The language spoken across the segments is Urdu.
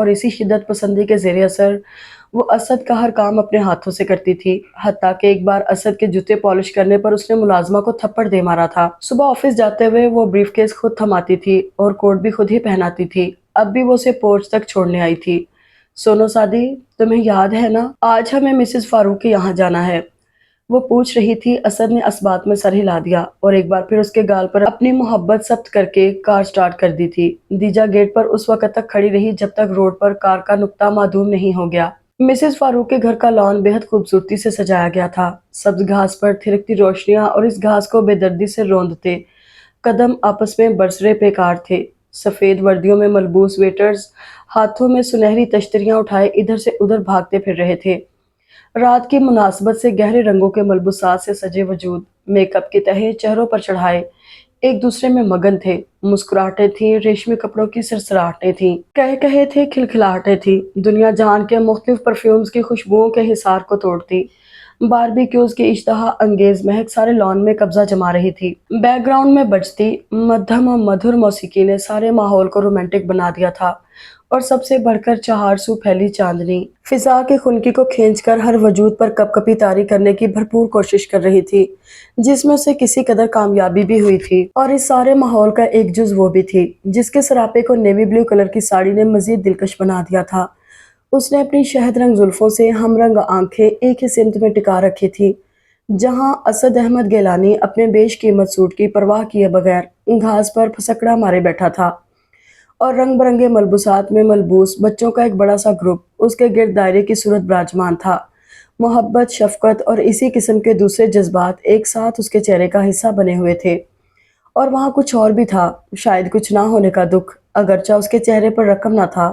اور اسی شدت پسندی کے زیر اثر وہ اسد کا ہر کام اپنے ہاتھوں سے کرتی تھی، حتیٰ کہ ایک بار اسد کے جوتے پالش کرنے پر اس نے ملازمہ کو تھپڑ دے مارا تھا۔ صبح آفس جاتے ہوئے وہ بریف کیس خود تھماتی تھی اور کوٹ بھی خود ہی پہناتی تھی۔ اب بھی وہ اسے پورچ تک چھوڑنے آئی تھی۔ سونو سادی، تمہیں یاد ہے نا آج ہمیں مسز فاروق کے یہاں جانا ہے؟ وہ پوچھ رہی تھی۔ اسد نے اس بات میں سر ہلا دیا اور ایک بار پھر اس کے گال پر اپنی محبت ثبت کر کے کار سٹارٹ کر دی تھی۔ دیجا گیٹ پر اس وقت تک کھڑی رہی جب تک روڈ پر کار کا نقطہ معدوم نہیں ہو گیا۔ مسز فاروق کے گھر کا لان بے حد خوبصورتی سے سجایا گیا تھا۔ سبز گھاس پر تھرکتی روشنیاں اور اس گھاس کو بے دردی سے روندتے قدم آپس میں برسرے پیکار تھے۔ سفید وردیوں میں ملبوس ویٹرز ہاتھوں میں سنہری تشتریاں اٹھائے ادھر سے ادھر بھاگتے پھر رہے تھے۔ رات کی مناسبت سے گہرے رنگوں کے ملبوسات سے سجے وجود میک اپ کے تہے چہروں پر چڑھائے ایک دوسرے میں مگن تھے۔ مسکراہٹیں تھیں، ریشمی کپڑوں کی سرسراہٹیں تھیں، کہے تھے، کھلکھلاہٹیں تھیں، دنیا جہان کے مختلف پرفیومز کی خوشبوؤں کے حصار کو توڑتی۔ باربیکیوز کی اشتہا انگیز مہک سارے لان میں قبضہ جما رہی تھی۔ بیک گراؤنڈ میں بجتی مدھم و مدھر موسیقی نے سارے ماحول کو رومانٹک بنا دیا تھا، اور سب سے بڑھ کر چہار سو پھیلی چاندنی فضا کی خنکی کو کھینچ کر ہر وجود پر کپ کپی طاری کرنے کی بھرپور کوشش کر رہی تھی، جس میں اسے کسی قدر کامیابی بھی ہوئی تھی۔ اور اس سارے ماحول کا ایک جز وہ بھی تھی جس کے سراپے کو نیوی بلو کلر کی ساڑی نے مزید دلکش بنا دیا تھا۔ اس نے اپنی شہد رنگ زلفوں سے ہم رنگ آنکھیں ایک ہی سمت میں ٹکا رکھی تھی، جہاں اسد احمد گیلانی اپنے بیش قیمت سوٹ کی پرواہ کیے بغیر گھاس پر پھسکڑا مارے بیٹھا تھا، اور رنگ برنگے ملبوسات میں ملبوس بچوں کا ایک بڑا سا گروپ اس کے گرد دائرے کی صورت براجمان تھا۔ محبت، شفقت اور اسی قسم کے دوسرے جذبات ایک ساتھ اس کے چہرے کا حصہ بنے ہوئے تھے۔ اور وہاں کچھ اور بھی تھا، شاید کچھ نہ ہونے کا دکھ، اگرچہ اس کے چہرے پر رقم نہ تھا،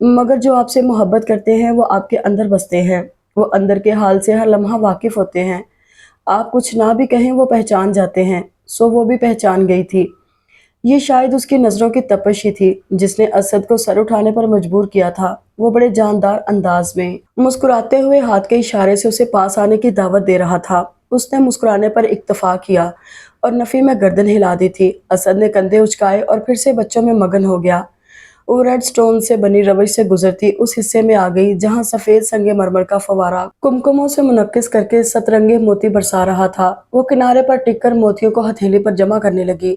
مگر جو آپ سے محبت کرتے ہیں وہ آپ کے اندر بستے ہیں، وہ اندر کے حال سے ہر لمحہ واقف ہوتے ہیں۔ آپ کچھ نہ بھی کہیں وہ پہچان جاتے ہیں۔ سو وہ بھی پہچان گئی تھی۔ یہ شاید اس کی نظروں کی تپش ہی تھی جس نے اسد کو سر اٹھانے پر مجبور کیا تھا۔ وہ بڑے جاندار انداز میں مسکراتے ہوئے ہاتھ کے اشارے سے اسے پاس آنے کی دعوت دے رہا تھا۔ اس نے مسکرانے پر اکتفا کیا اور نفی میں گردن ہلا دی تھی۔ اسد نے کندھے اچکائے اور پھر سے بچوں میں مگن ہو گیا۔ وہ ریڈ سٹون سے بنی روش سے گزرتی اس حصے میں آ گئی جہاں سفید سنگ مرمر کا فوارہ کمکموں سے منعکس کر کے سترنگے موتی برسا رہا تھا۔ وہ کنارے پر ٹک کر موتیوں کو ہتھیلی پر جمع کرنے لگی۔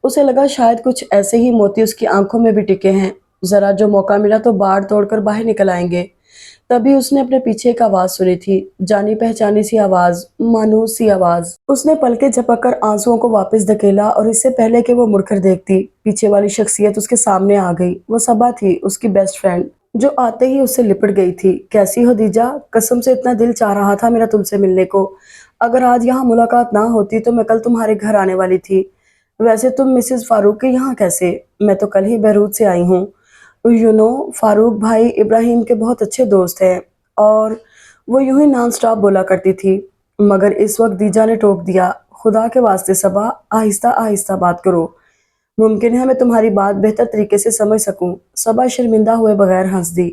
اسے لگا شاید کچھ ایسے ہی موتی اس کی آنکھوں میں بھی ٹکے ہیں، ذرا جو موقع ملا تو باڑ توڑ کر باہر نکل آئیں گے۔ تبھی اس نے اپنے پیچھے ایک آواز سنی تھی، جانی پہچانی سی آواز، مانوس سی آواز۔ اس نے پلکیں جھپک کر آنسوؤں کو واپس دھکیلا اور اس سے پہلے کہ وہ مڑ کر دیکھتی، پیچھے والی شخصیت اس کے سامنے آ گئی۔ وہ صبا تھی، اس کی بیسٹ فرینڈ، جو آتے ہی اس سے لپٹ گئی تھی۔ کیسی ہو دیجا؟ قسم سے اتنا دل چاہ رہا تھا میرا تم سے ملنے کو۔ اگر آج یہاں ملاقات نہ ہوتی تو میں کل تمہارے گھر آنے والی تھی۔ ویسے تم مسز فاروق کے یہاں کیسے؟ میں تو کل ہی بیروت سے آئی ہوں۔ فاروق بھائی ابراہیم کے بہت اچھے دوست ہیں، اور وہ یوں ہی نان سٹاپ بولا کرتی تھی، مگر اس وقت دیجا نے ٹوک دیا۔ خدا کے واسطے صبا، آہستہ آہستہ بات کرو، ممکن ہے میں تمہاری بات بہتر طریقے سے سمجھ سکوں۔ صبا شرمندہ ہوئے بغیر ہنس دی۔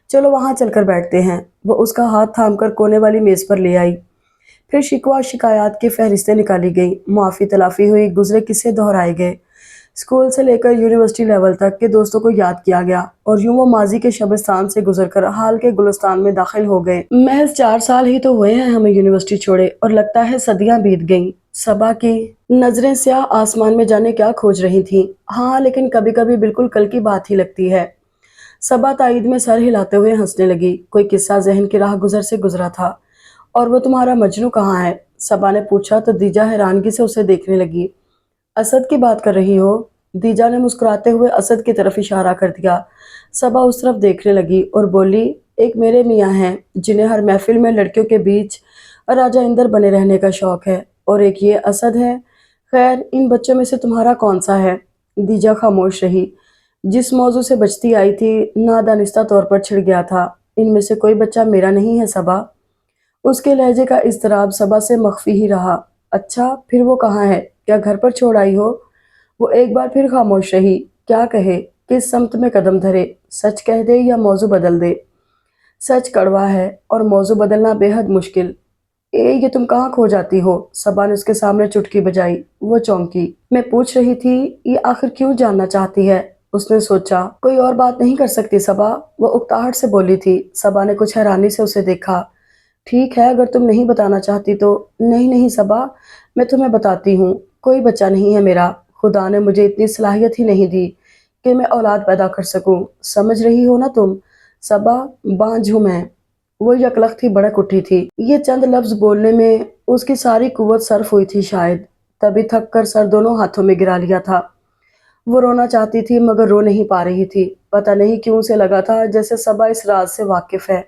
چلو وہاں چل کر بیٹھتے ہیں۔ وہ اس کا ہاتھ تھام کر کونے والی میز پر لے آئی۔ پھر شکوہ شکایات کی فہرستیں نکالی گئی، معافی تلافی ہوئی، گزرے قصے دہرائے گئے، اسکول سے لے کر یونیورسٹی لیول تک کے دوستوں کو یاد کیا گیا، اور یوں وہ ماضی کے شبستان سے گزر کر حال کے گلستان میں داخل ہو گئے۔ محض 4 سال ہی تو ہوئے ہیں ہمیں یونیورسٹی چھوڑے، اور لگتا ہے صدیاں بیت گئیں۔ صبا کی نظریں سیاہ آسمان میں جانے کیا کھوج رہی تھیں۔ ہاں، لیکن کبھی کبھی بالکل کل کی بات ہی لگتی ہے۔ صبا تائید میں سر ہلاتے ہوئے ہنسنے لگی۔ کوئی قصہ ذہن کی راہ گزر سے گزرا تھا۔ اور وہ تمہارا مجنو کہاں ہے؟ صبا نے پوچھا تو دیجا حیرانگی سے اسے دیکھنے لگی۔ اسد کی بات کر رہی ہو؟ دیجا نے مسکراتے ہوئے اسد کی طرف اشارہ کر دیا۔ صبا اس طرف دیکھنے لگی اور بولی، ایک میرے میاں ہیں جنہیں ہر محفل میں لڑکیوں کے بیچ راجہ اندر بنے رہنے کا شوق ہے، اور ایک یہ اسد ہے۔ خیر، ان بچوں میں سے تمہارا کون سا ہے؟ دیجا خاموش رہی۔ جس موضوع سے بچتی آئی تھی نادانستہ طور پر چھڑ گیا تھا۔ ان میں سے کوئی بچہ میرا نہیں ہے صبا۔ اس کے لہجے کا اضطراب صبا سے مخفی ہی رہا۔ اچھا، پھر وہ کہاں ہے؟ کیا گھر پر چھوڑ آئی ہو؟ وہ ایک بار پھر خاموش رہی۔ کیا کہے، کس سمت میں قدم دھرے؟ سچ کہہ دے یا موضوع بدل دے؟ سچ کڑوا ہے اور موضوع بدلنا بے حد مشکل۔ یہ تم کہاں کھو جاتی ہو؟ صبا نے اس کے سامنے چٹکی بجائی۔ وہ چونکی۔ میں پوچھ رہی تھی، یہ آخر کیوں جاننا چاہتی ہے؟ اس نے سوچا کوئی اور بات نہیں کر سکتی صبا، وہ اکتاہٹ سے بولی تھی۔ صبا نے کچھ حیرانی سے اسے دیکھا۔ ٹھیک ہے اگر تم نہیں بتانا چاہتی تو۔ نہیں نہیں صبا، میں تمہیں بتاتی ہوں، کوئی بچہ نہیں ہے میرا، خدا نے مجھے اتنی صلاحیت ہی نہیں دی کہ میں اولاد پیدا کر سکوں، سمجھ رہی ہو نا تم؟ صبا، بانجھ ہوں میں۔ وہ یکلخت ہی بڑک اٹھی تھی۔ یہ چند لفظ بولنے میں اس کی ساری قوت صرف ہوئی تھی شاید، تبھی تھک کر سر دونوں ہاتھوں میں گرا لیا تھا۔ وہ رونا چاہتی تھی مگر رو نہیں پا رہی تھی۔ پتہ نہیں کیوں اسے لگا تھا جیسے صبا اس راز سے واقف ہے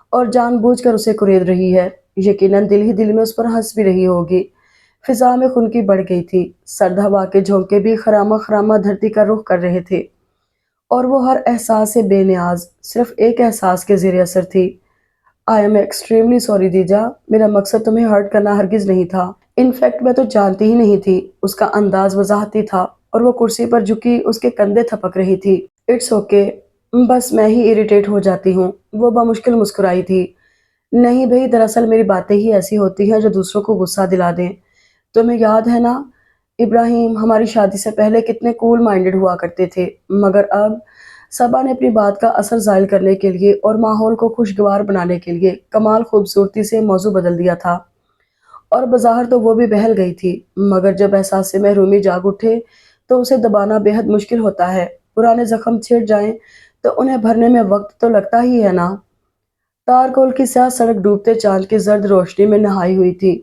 اور جان بوجھ کر اسے کرید رہی ہے۔ یقیناً دل ہی دل میں اس پر ہنس بھی رہی ہوگی۔ فضا میں خنکی بڑھ گئی تھی، سرد ہوا کے جھونکے بھی خرامہ خرامہ دھرتی کا رخ کر رہے تھے، اور وہ ہر احساس سے بے نیاز صرف ایک احساس کے زیر اثر تھی۔ آئی ایم ایکسٹریملی سوری دیجا، میرا مقصد تمہیں ہرٹ کرنا ہرگز نہیں تھا۔ انفیکٹ میں تو جانتی ہی نہیں تھی۔ اس کا انداز وضاحتی تھا اور وہ کرسی پر جھکی اس کے کندھے تھپک رہی تھی۔ اٹس اوکے، بس میں ہی اریٹیٹ ہو جاتی ہوں، وہ بمشکل مسکرائی تھی۔ نہیں بھئی، دراصل میری باتیں ہی ایسی ہوتی ہیں جو دوسروں کو غصہ دلا دیں۔ تمہیں یاد ہے نا ابراہیم، ہماری شادی سے پہلے کتنے کول مائنڈڈ ہوا کرتے تھے، مگر اب… صبا نے اپنی بات کا اثر زائل کرنے کے لیے اور ماحول کو خوشگوار بنانے کے لیے کمال خوبصورتی سے موضوع بدل دیا تھا، اور بظاہر تو وہ بھی بہل گئی تھی، مگر جب احساس سے محرومی جاگ اٹھے تو اسے دبانا بے حد مشکل ہوتا ہے۔ پرانے زخم چھڑ جائیں تو انہیں بھرنے میں وقت تو لگتا ہی ہے نا۔ تارکول کی سیاہ سڑک ڈوبتے چاند کی زرد روشنی میں نہائی ہوئی تھی۔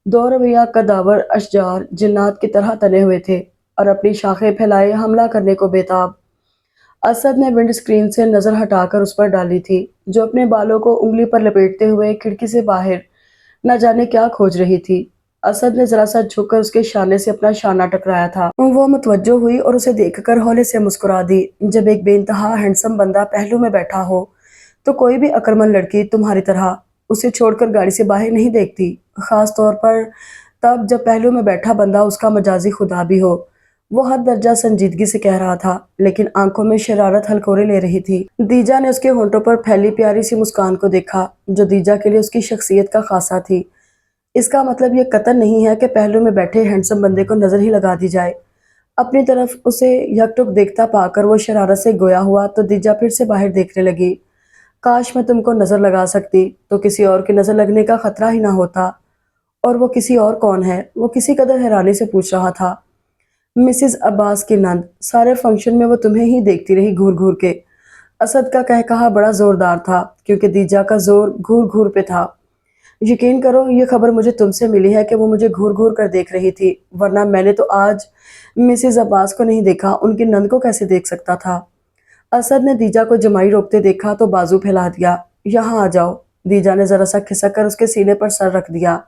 دو رویہ کداور اشجار جنات کی طرح تنے ہوئے تھے اور اپنی شاخیں پھیلائے حملہ کرنے کو بےتاب۔ اسد نے ونڈ سکرین سے نظر ہٹا کر اس پر ڈالی تھی، جو اپنے بالوں کو انگلی پر لپیٹتے ہوئے کھڑکی سے باہر نہ جانے کیا کھوج رہی تھی۔ اسد نے ذرا سا جھک کر اس کے شانے سے اپنا شانہ ٹکرایا تھا۔ وہ متوجہ ہوئی اور اسے دیکھ کر ہولے سے مسکرا دی۔ جب ایک بے انتہا ہینڈسم بندہ پہلو میں بیٹھا ہو تو کوئی بھی عقلمند لڑکی تمہاری طرح اسے چھوڑ کر گاڑی سے باہر نہیں دیکھتی، خاص طور پر تب جب پہلو میں بیٹھا بندہ اس کا مجازی خدا بھی ہو۔ وہ حد درجہ سنجیدگی سے کہہ رہا تھا، لیکن آنکھوں میں شرارت ہلکورے لے رہی تھی۔ دیجا نے اس کے ہونٹوں پر پھیلی پیاری سی مسکان کو دیکھا، جو دیجا کے لیے اس کی شخصیت کا خاصہ تھی۔ اس کا مطلب یہ قطعاً نہیں ہے کہ پہلو میں بیٹھے ہینڈسم بندے کو نظر ہی لگا دی جائے۔ اپنی طرف اسے یک ٹک دیکھتا پا کر وہ شرارت سے گویا ہوا تو دیجا پھر سے باہر دیکھنے لگی۔ کاش میں تم کو نظر لگا سکتی تو کسی اور کی نظر لگنے کا خطرہ ہی نہ ہوتا۔ اور وہ کسی اور کون ہے؟ وہ کسی قدر حیرانی سے پوچھ رہا تھا۔ مسز عباس کی نند، سارے فنکشن میں وہ تمہیں ہی دیکھتی رہی گھور گھور کے۔ اسد کا کہا بڑا زوردار تھا کیونکہ دیجا کا زور گھور گھور پہ تھا۔ یقین کرو یہ خبر مجھے تم سے ملی ہے کہ وہ مجھے گھور گھور کر دیکھ رہی تھی، ورنہ میں نے تو آج مسز عباس کو نہیں دیکھا، ان کی نند کو کیسے دیکھ سکتا تھا؟ اسد نے دیجا کو جمائی روکتے دیکھا تو بازو پھیلا دیا۔ یہاں آ جاؤ۔ دیجا نے ذرا سا کھسک کر اس کے سینے پر سر رکھ دیا۔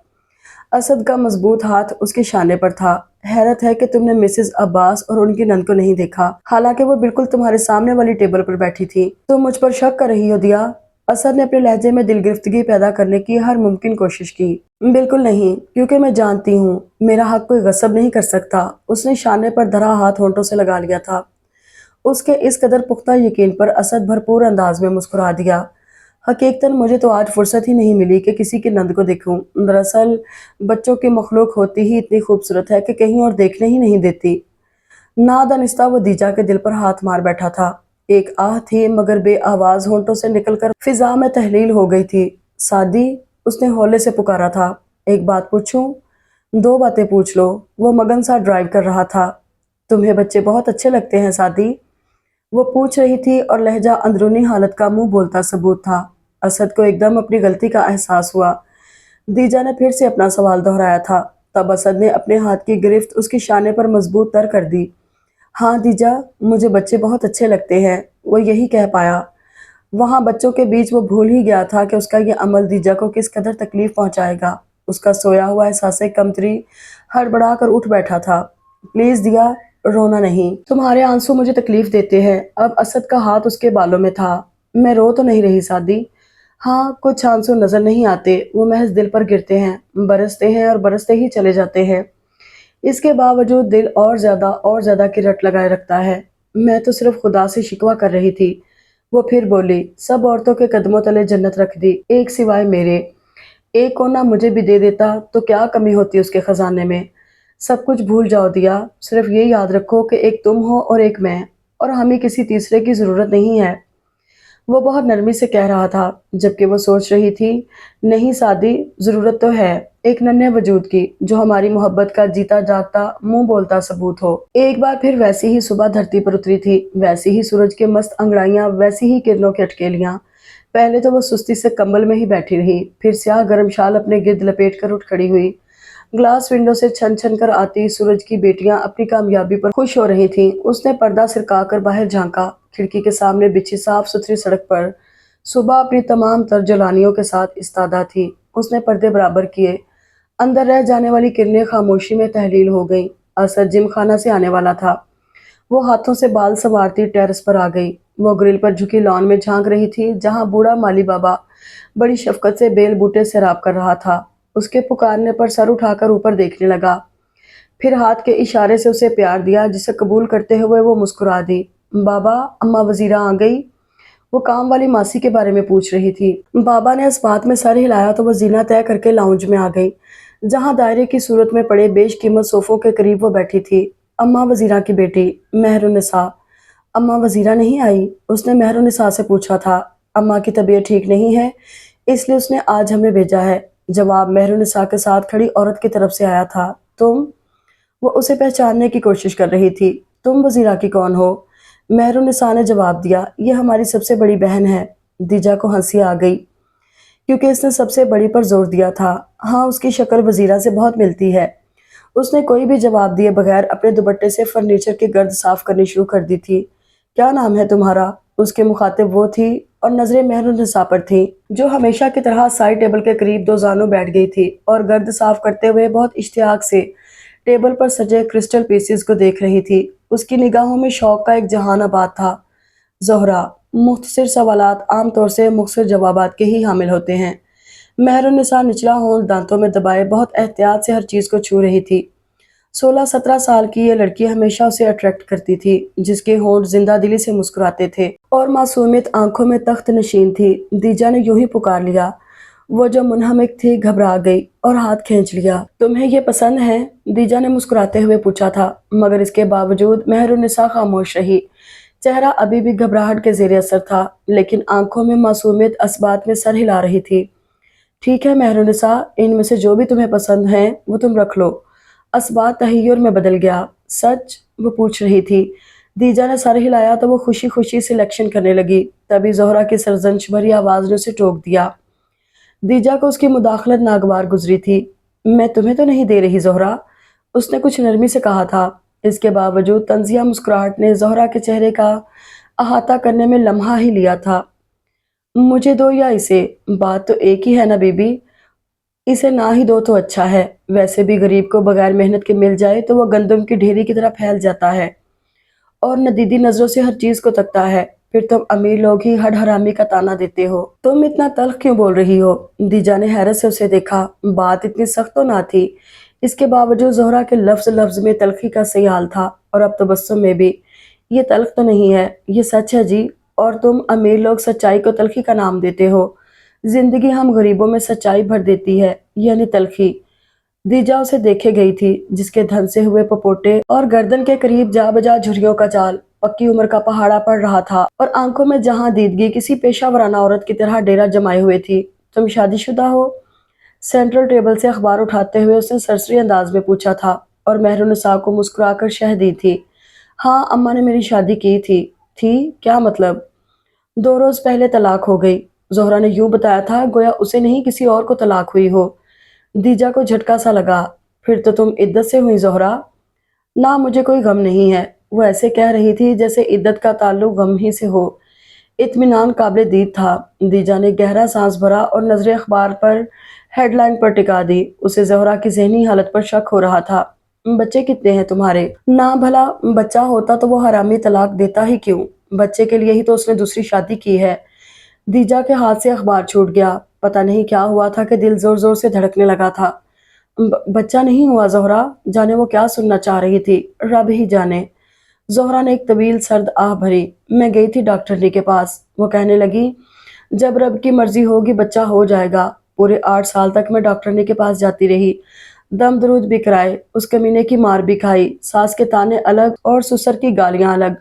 اسد کا مضبوط ہاتھ اس کے شانے پر تھا۔ حیرت ہے کہ تم نے مسز عباس اور ان کی نند کو نہیں دیکھا، حالانکہ وہ بالکل تمہارے سامنے والی ٹیبل پر بیٹھی تھی۔ تم مجھ پر شک کر رہی ہو دیا؟ اسد نے اپنے لہجے میں دل گرفتگی پیدا کرنے کی ہر ممکن کوشش کی۔ بالکل نہیں، کیونکہ میں جانتی ہوں میرا حق کوئی غصب نہیں کر سکتا۔ اس نے شانے پر دھرا ہاتھ ہونٹوں سے لگا لیا تھا۔ اس کے اس قدر پختہ یقین پر اسد بھرپور انداز میں مسکرا دیا۔ حقیقتاً مجھے تو آج فرصت ہی نہیں ملی کہ کسی کی نند کو دیکھوں۔ دراصل بچوں کی مخلوق ہوتی ہی اتنی خوبصورت ہے کہ کہیں اور دیکھنے ہی نہیں دیتی۔ نادانستہ وہ دیجا کے دل پر ہاتھ مار بیٹھا تھا۔ ایک آہ تھی مگر بے آواز ہونٹوں سے نکل کر فضا میں تحلیل ہو گئی تھی۔ سادی، اس نے ہولے سے پکارا تھا۔ ایک بات پوچھوں؟ دو باتیں پوچھ لو، وہ مگن سا ڈرائیو کر رہا تھا۔ تمہیں بچے بہت اچھے لگتے ہیں سادی، وہ پوچھ رہی تھی اور لہجہ اندرونی حالت کا منہ بولتا ثبوت تھا۔ اسد کو ایک دم اپنی غلطی کا احساس ہوا۔ دیجا نے پھر سے اپنا سوال دہرایا تھا۔ تب اسد نے اپنے ہاتھ کی گرفت اس کی شانے پر مضبوط تر کر دی۔ ہاں دیجا، مجھے بچے بہت اچھے لگتے ہیں، وہ یہی کہہ پایا۔ وہاں بچوں کے بیچ وہ بھول ہی گیا تھا کہ اس کا یہ عمل دیجا کو کس قدر تکلیف پہنچائے گا۔ اس کا سویا ہوا احساس کمتری ہڑبڑا کر اٹھ بیٹھا تھا۔ پلیز دیا، رونا نہیں، تمہارے آنسو مجھے تکلیف دیتے ہیں۔ اب اسد کا ہاتھ اس کے بالوں میں تھا۔ میں رو تو نہیں رہی سادی۔ ہاں، کچھ آنسو نظر نہیں آتے، وہ محض دل پر گرتے ہیں، برستے ہیں اور برستے ہی چلے جاتے ہیں۔ اس کے باوجود دل اور زیادہ کی رٹ لگائے رکھتا ہے۔ میں تو صرف خدا سے شکوہ کر رہی تھی۔ وہ پھر بولی، سب عورتوں کے قدموں تلے جنت رکھ دی، ایک سوائے میرے۔ ایک کونا مجھے بھی دے دیتا تو کیا کمی ہوتی اس کے خزانے میں۔ سب کچھ بھول جاؤ دیا، صرف یہ یاد رکھو کہ ایک تم ہو اور ایک میں، اور ہمیں کسی تیسرے کی ضرورت نہیں ہے۔ وہ بہت نرمی سے کہہ رہا تھا، جبکہ وہ سوچ رہی تھی، نہیں سادی، ضرورت تو ہے ایک ننھے وجود کی جو ہماری محبت کا جیتا جاگتا منہ بولتا ثبوت ہو۔ ایک بار پھر ویسی ہی صبح دھرتی پر اتری تھی، ویسی ہی سورج کے مست انگڑائیاں، ویسی ہی کرنوں کی اٹکیلیاں۔ پہلے تو وہ سستی سے کمبل میں ہی بیٹھی رہی، پھر سیاہ گرم شال اپنے گرد لپیٹ کر اٹھ کھڑی ہوئی۔ گلاس ونڈو سے چھن چھن کر آتی سورج کی بیٹیاں اپنی کامیابی پر خوش ہو رہی تھیں۔ اس نے پردہ سرکا کر باہر جھانکا۔ کھڑکی کے سامنے بچھی صاف ستھری سڑک پر صبح اپنی تمام تر جولانیوں کے ساتھ استادہ تھی۔ اس نے پردے برابر کیے۔ اندر رہ جانے والی کرنیں خاموشی میں تحلیل ہو گئیں۔ اسد جم خانہ سے آنے والا تھا۔ وہ ہاتھوں سے بال سنوارتی ٹیرس پر آ گئی۔ وہ گرل پر جھکی لان میں جھانک رہی تھی جہاں بوڑھا مالی بابا بڑی شفقت سے بیل بوٹے سیراب کر رہا تھا۔ اس کے پکارنے پر سر اٹھا کر اوپر دیکھنے لگا، پھر ہاتھ کے اشارے سے اسے پیار دیا جسے قبول کرتے ہوئے وہ مسکرا دی۔ بابا، اماں وزیرہ آ گئی؟ وہ کام والی ماسی کے بارے میں پوچھ رہی تھی۔ بابا نے اس بات میں سر ہلایا تو وہ زینہ طے کر کے لاؤنج میں آ گئی جہاں دائرے کی صورت میں پڑے بیش قیمت صوفوں کے قریب وہ بیٹھی تھی۔ اماں وزیرہ کی بیٹی مہر النساء۔ اماں وزیرہ نہیں آئی؟ اس نے مہر النساء سے پوچھا تھا۔ اماں کی طبیعت ٹھیک نہیں ہے، اس لیے اس نے آج ہمیں بھیجا ہے۔ جواب مہر النساء کے ساتھ کھڑی عورت کی طرف سے آیا تھا۔ تم؟ وہ اسے پہچاننے کی کوشش کر رہی تھی۔ تم وزیرہ کی کون ہو؟ مہر النساء نے جواب دیا، یہ ہماری سب سے بڑی بہن ہے۔ دیجا کو ہنسی آ گئی کیونکہ اس نے سب سے بڑی پر زور دیا تھا۔ ہاں، اس کی شکل وزیرہ سے بہت ملتی ہے۔ اس نے کوئی بھی جواب دیے بغیر اپنے دوپٹے سے فرنیچر کی گرد صاف کرنی شروع کر دی تھی۔ کیا نام ہے تمہارا؟ اس کے مخاطب وہ تھی اور نظریں مہر النساء پر تھیں جو ہمیشہ کی طرح سائڈ ٹیبل کے قریب دو زانوں بیٹھ گئی تھی اور گرد صاف کرتے ہوئے بہت اشتیاق سے ٹیبل پر سجے کرسٹل پیسز کو دیکھ رہی تھی۔ اس کی نگاہوں میں شوق کا ایک جہان آباد تھا۔ زہرا، مختصر سوالات عام طور سے مختصر جوابات کے ہی حامل ہوتے ہیں۔ مہر النساء نچلا ہونٹ دانتوں میں دبائے بہت احتیاط سے ہر چیز کو چھو رہی تھی۔ 16-17 سال کی یہ لڑکی ہمیشہ اسے اٹریکٹ کرتی تھی، جس کے ہونٹ زندہ دلی سے مسکراتے تھے اور معصومیت آنکھوں میں تخت نشین تھی۔ دیجا نے یوں ہی پکار لیا۔ وہ جو منہمک تھی گھبرا گئی اور ہاتھ کھینچ لیا۔ تمہیں یہ پسند ہے؟ دیجا نے مسکراتے ہوئے پوچھا تھا، مگر اس کے باوجود مہر النساء خاموش رہی۔ چہرہ ابھی بھی گھبراہٹ کے زیر اثر تھا، لیکن آنکھوں میں معصومیت اس بات میں سر ہلا رہی تھی۔ ٹھیک ہے مہر النساء، ان میں سے جو بھی تمہیں پسند ہیں وہ تم رکھ لو۔ اسبات تحیر میں بدل گیا۔ سچ؟ وہ پوچھ رہی تھی۔ دیجا نے سر ہلایا تو وہ خوشی خوشی سلیکشن کرنے لگی۔ تبھی زہرا کی سرزنش بھری آواز نے اسے ٹوک دیا۔ دیجا کو اس کی مداخلت ناگوار گزری تھی۔ میں تمہیں تو نہیں دے رہی زہرا، اس نے کچھ نرمی سے کہا تھا۔ اس کے باوجود طنزیہ مسکراہٹ نے زہرا کے چہرے کا احاطہ کرنے میں لمحہ ہی لیا تھا۔ مجھے دو یا اسے؟ بات تو ایک ہی ہے نا بی بی، اسے نہ ہی دو تو اچھا ہے۔ ویسے بھی غریب کو بغیر محنت کے مل جائے تو وہ گندم کی ڈھیری کی طرح پھیل جاتا ہے اور ندیدی نظروں سے ہر چیز کو تکتا ہے۔ پھر تم امیر لوگ ہی ہڈ حرامی کا تانا دیتے ہو۔ تم اتنا تلخ کیوں بول رہی ہو؟ دیجا نے حیرت سے اسے دیکھا۔ بات اتنی سخت تو نہ تھی، اس کے باوجود زہرا کے لفظ لفظ میں تلخی کا سیال تھا اور اب تبسم میں بھی۔ یہ تلخ تو نہیں ہے، یہ سچ ہے جی، اور تم امیر لوگ سچائی کو تلخی کا نام دیتے ہو۔ زندگی ہم غریبوں میں سچائی بھر دیتی ہے، یعنی تلخی۔ دیجا اسے دیکھے گئی تھی، جس کے دھنسے ہوئے پپوٹے اور گردن کے قریب جا بجا جھریوں کا جال پکی عمر کا پہاڑا پڑ رہا تھا اور آنکھوں میں جہاں دیدگی کسی پیشہ ورانہ عورت کی طرح ڈیرا جمائے ہوئے تھی۔ تم شادی شدہ ہو؟ سینٹرل ٹیبل سے اخبار اٹھاتے ہوئے اس نے سرسری انداز میں پوچھا تھا اور مہر النساء کو مسکرا کر شہ دی تھی۔ ہاں، اماں نے میری شادی کی تھی۔ تھی؟ کیا مطلب؟ 2 روز پہلے طلاق ہو گئی۔ زہرا نے یوں بتایا تھا گویا اسے نہیں کسی اور کو طلاق ہوئی ہو۔ دیجا کو جھٹکا سا لگا۔ پھر تو تم عدت سے ہوئی زہرا؟ نہ، مجھے کوئی غم نہیں ہے۔ وہ ایسے کہہ رہی تھی جیسے عدت کا تعلق غم ہی سے ہو۔ اطمینان قابل دید تھا۔ دیجا نے گہرا سانس بھرا اور نظریں اخبار پر ہیڈ لائن پر ٹکا دی۔ اسے زہرا کی ذہنی حالت پر شک ہو رہا تھا۔ بچے کتنے ہیں تمہارے؟ نہ بھلا بچہ ہوتا تو وہ حرامی طلاق دیتا ہی کیوں؟ بچے کے لیے ہی تو اس نے دوسری شادی کی ہے۔ دیجا کے ہاتھ سے اخبار چھوٹ گیا۔ پتہ نہیں کیا ہوا تھا کہ دل زور زور سے دھڑکنے لگا تھا۔ بچہ نہیں ہوا زہرا؟ جانے وہ کیا سننا چاہ رہی تھی، رب ہی جانے۔ زہرا نے ایک طویل سرد آہ بھری۔ میں گئی تھی ڈاکٹرنی کے پاس، وہ کہنے لگی جب رب کی مرضی ہوگی بچہ ہو جائے گا۔ پورے 8 سال تک میں ڈاکٹرنی کے پاس جاتی رہی، دم درود بھی کرائے، اس کمینے کی مار بھی کھائی، ساس کے تانے الگ اور سسر کی گالیاں الگ۔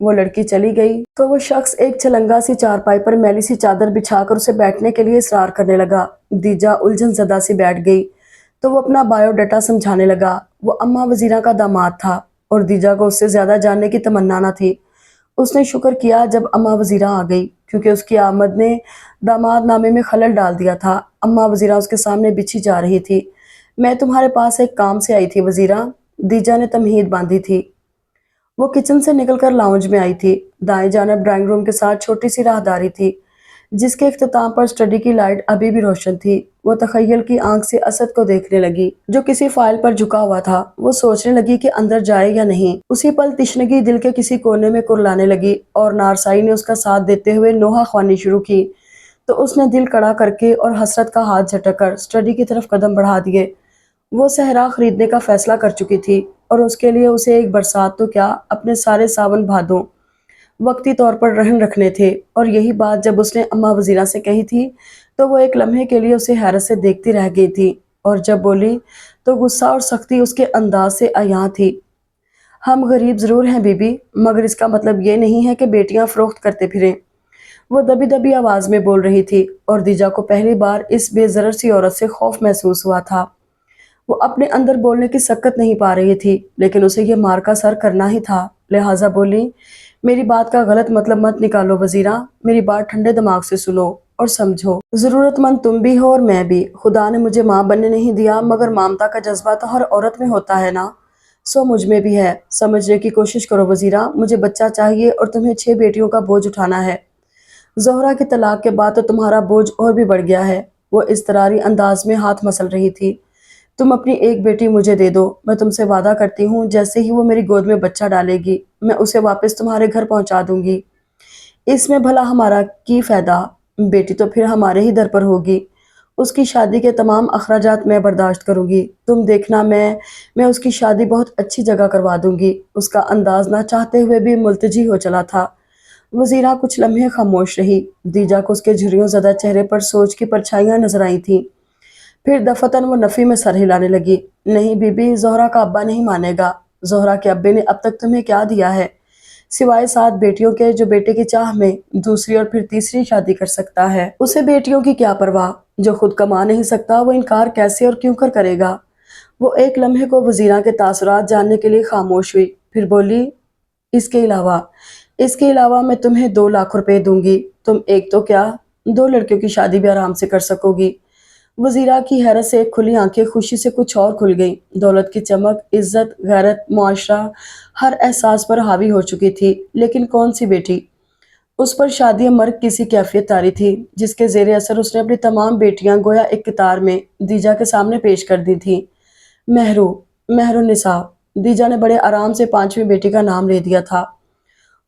وہ لڑکی چلی گئی تو وہ شخص ایک چلنگا سی چارپائی پر میلی سی چادر بچھا کر اسے بیٹھنے کے لیے اصرار کرنے لگا۔ دیجا الجھن زدہ سی بیٹھ گئی تو وہ اپنا بایو ڈیٹا سمجھانے لگا۔ وہ اماں وزیرہ کا داماد تھا اور دیجا کو اس سے زیادہ جاننے کی تمنا نہ تھی۔ اس نے شکر کیا جب اماں وزیرہ آ گئی، کیونکہ اس کی آمد نے داماد نامے میں خلل ڈال دیا تھا۔ اماں وزیرہ اس کے سامنے بچھی جا رہی تھی۔ میں تمہارے پاس ایک کام سے آئی تھی وزیرہ، دیجا نے تمہید باندھی تھی۔ وہ کچن سے نکل کر لاؤنج میں آئی تھی۔ دائیں جانب ڈرائنگ روم کے ساتھ چھوٹی سی راہداری تھی جس کے اختتام پر اسٹڈی کی لائٹ ابھی بھی روشن تھی۔ وہ تخیل کی آنکھ سے اسد کو دیکھنے لگی جو کسی فائل پر جھکا ہوا تھا۔ وہ سوچنے لگی کہ اندر جائے یا نہیں۔ اسی پل تشنگی دل کے کسی کونے میں کرلانے لگی اور نارسائی نے اس کا ساتھ دیتے ہوئے نوحہ خوانی شروع کی تو اس نے دل کڑا کر کے اور حسرت کا ہاتھ جھٹک کر اسٹڈی کی طرف قدم بڑھا دیے۔ وہ صحرا خریدنے کا فیصلہ کر چکی تھی اور اس کے لیے اسے ایک برسات تو کیا اپنے سارے ساون بھادوں وقتی طور پر رہن رکھنے تھے۔ اور یہی بات جب اس نے اماں وزیرہ سے کہی تھی تو وہ ایک لمحے کے لیے اسے حیرت سے دیکھتی رہ گئی تھی اور جب بولی تو غصہ اور سختی اس کے انداز سے عیاں تھی۔ ہم غریب ضرور ہیں بی بی، مگر اس کا مطلب یہ نہیں ہے کہ بیٹیاں فروخت کرتے پھریں۔ وہ دبی دبی آواز میں بول رہی تھی اور دیجا کو پہلی بار اس بے ضرر سی عورت سے خوف محسوس ہوا تھا۔ وہ اپنے اندر بولنے کی سکت نہیں پا رہی تھی لیکن اسے یہ مارکا سر کرنا ہی تھا، لہٰذا بولی میری بات کا غلط مطلب مت نکالو وزیرہ، میری بات ٹھنڈے دماغ سے سنو اور سمجھو۔ ضرورت مند تم بھی ہو اور میں بھی۔ خدا نے مجھے ماں بننے نہیں دیا مگر مامتا کا جذبہ تو ہر عورت میں ہوتا ہے نا، سو مجھ میں بھی ہے۔ سمجھنے کی کوشش کرو وزیرہ، مجھے بچہ چاہیے اور تمہیں 6 بیٹیوں کا بوجھ اٹھانا ہے۔ زہرا کی طلاق کے بعد تو تمہارا بوجھ اور بھی بڑھ گیا ہے۔ وہ اضطراری انداز میں ہاتھ مسل رہی تھی۔ تم اپنی ایک بیٹی مجھے دے دو، میں تم سے وعدہ کرتی ہوں جیسے ہی وہ میری گود میں بچہ ڈالے گی میں اسے واپس تمہارے گھر پہنچا دوں گی۔ اس میں بھلا ہمارا کی فائدہ؟ بیٹی تو پھر ہمارے ہی در پر ہوگی۔ اس کی شادی کے تمام اخراجات میں برداشت کروں گی۔ تم دیکھنا میں اس کی شادی بہت اچھی جگہ کروا دوں گی۔ اس کا انداز نہ چاہتے ہوئے بھی ملتجی ہو چلا تھا۔ وزیرہ کچھ لمحے خاموش رہی۔ دیجا کو اس کے جھریوں زدہ چہرے پر سوچ کی پرچھائیاں نظر آئی تھیں۔ پھر دفتن وہ نفی میں سر ہلانے لگی۔ نہیں بی بی، زہرا کا ابا نہیں مانے گا۔ زہرا کے ابے نے اب تک تمہیں کیا دیا ہے سوائے 7 بیٹیوں کے جو بیٹے کی چاہ میں دوسری اور پھر تیسری شادی کر سکتا ہے؟ اسے بیٹیوں کی کیا پرواہ؟ جو خود کما نہیں سکتا وہ انکار کیسے اور کیوں کر کرے گا؟ وہ ایک لمحے کو وزیرہ کے تاثرات جاننے کے لیے خاموش ہوئی، پھر بولی اس کے علاوہ میں تمہیں 2 لاکھ روپے دوں گی۔ تم ایک تو کیا 2 لڑکیوں کی شادی بھی آرام سے کر سکو گی۔ وزیرہ کی حیرت سے کھلی آنکھیں خوشی سے کچھ اور کھل گئیں۔ دولت کی چمک، عزت، غیرت، معاشرہ ہر احساس پر حاوی ہو چکی تھی، لیکن کون سی بیٹی؟ اس پر شادی مرگ کی سی کیفیت طاری تھی جس کے زیر اثر اس نے اپنی تمام بیٹیاں گویا ایک قطار میں دیجا کے سامنے پیش کر دی تھیں۔ مہر النساء۔ دیجا نے بڑے آرام سے 5ویں بیٹی کا نام لے دیا تھا۔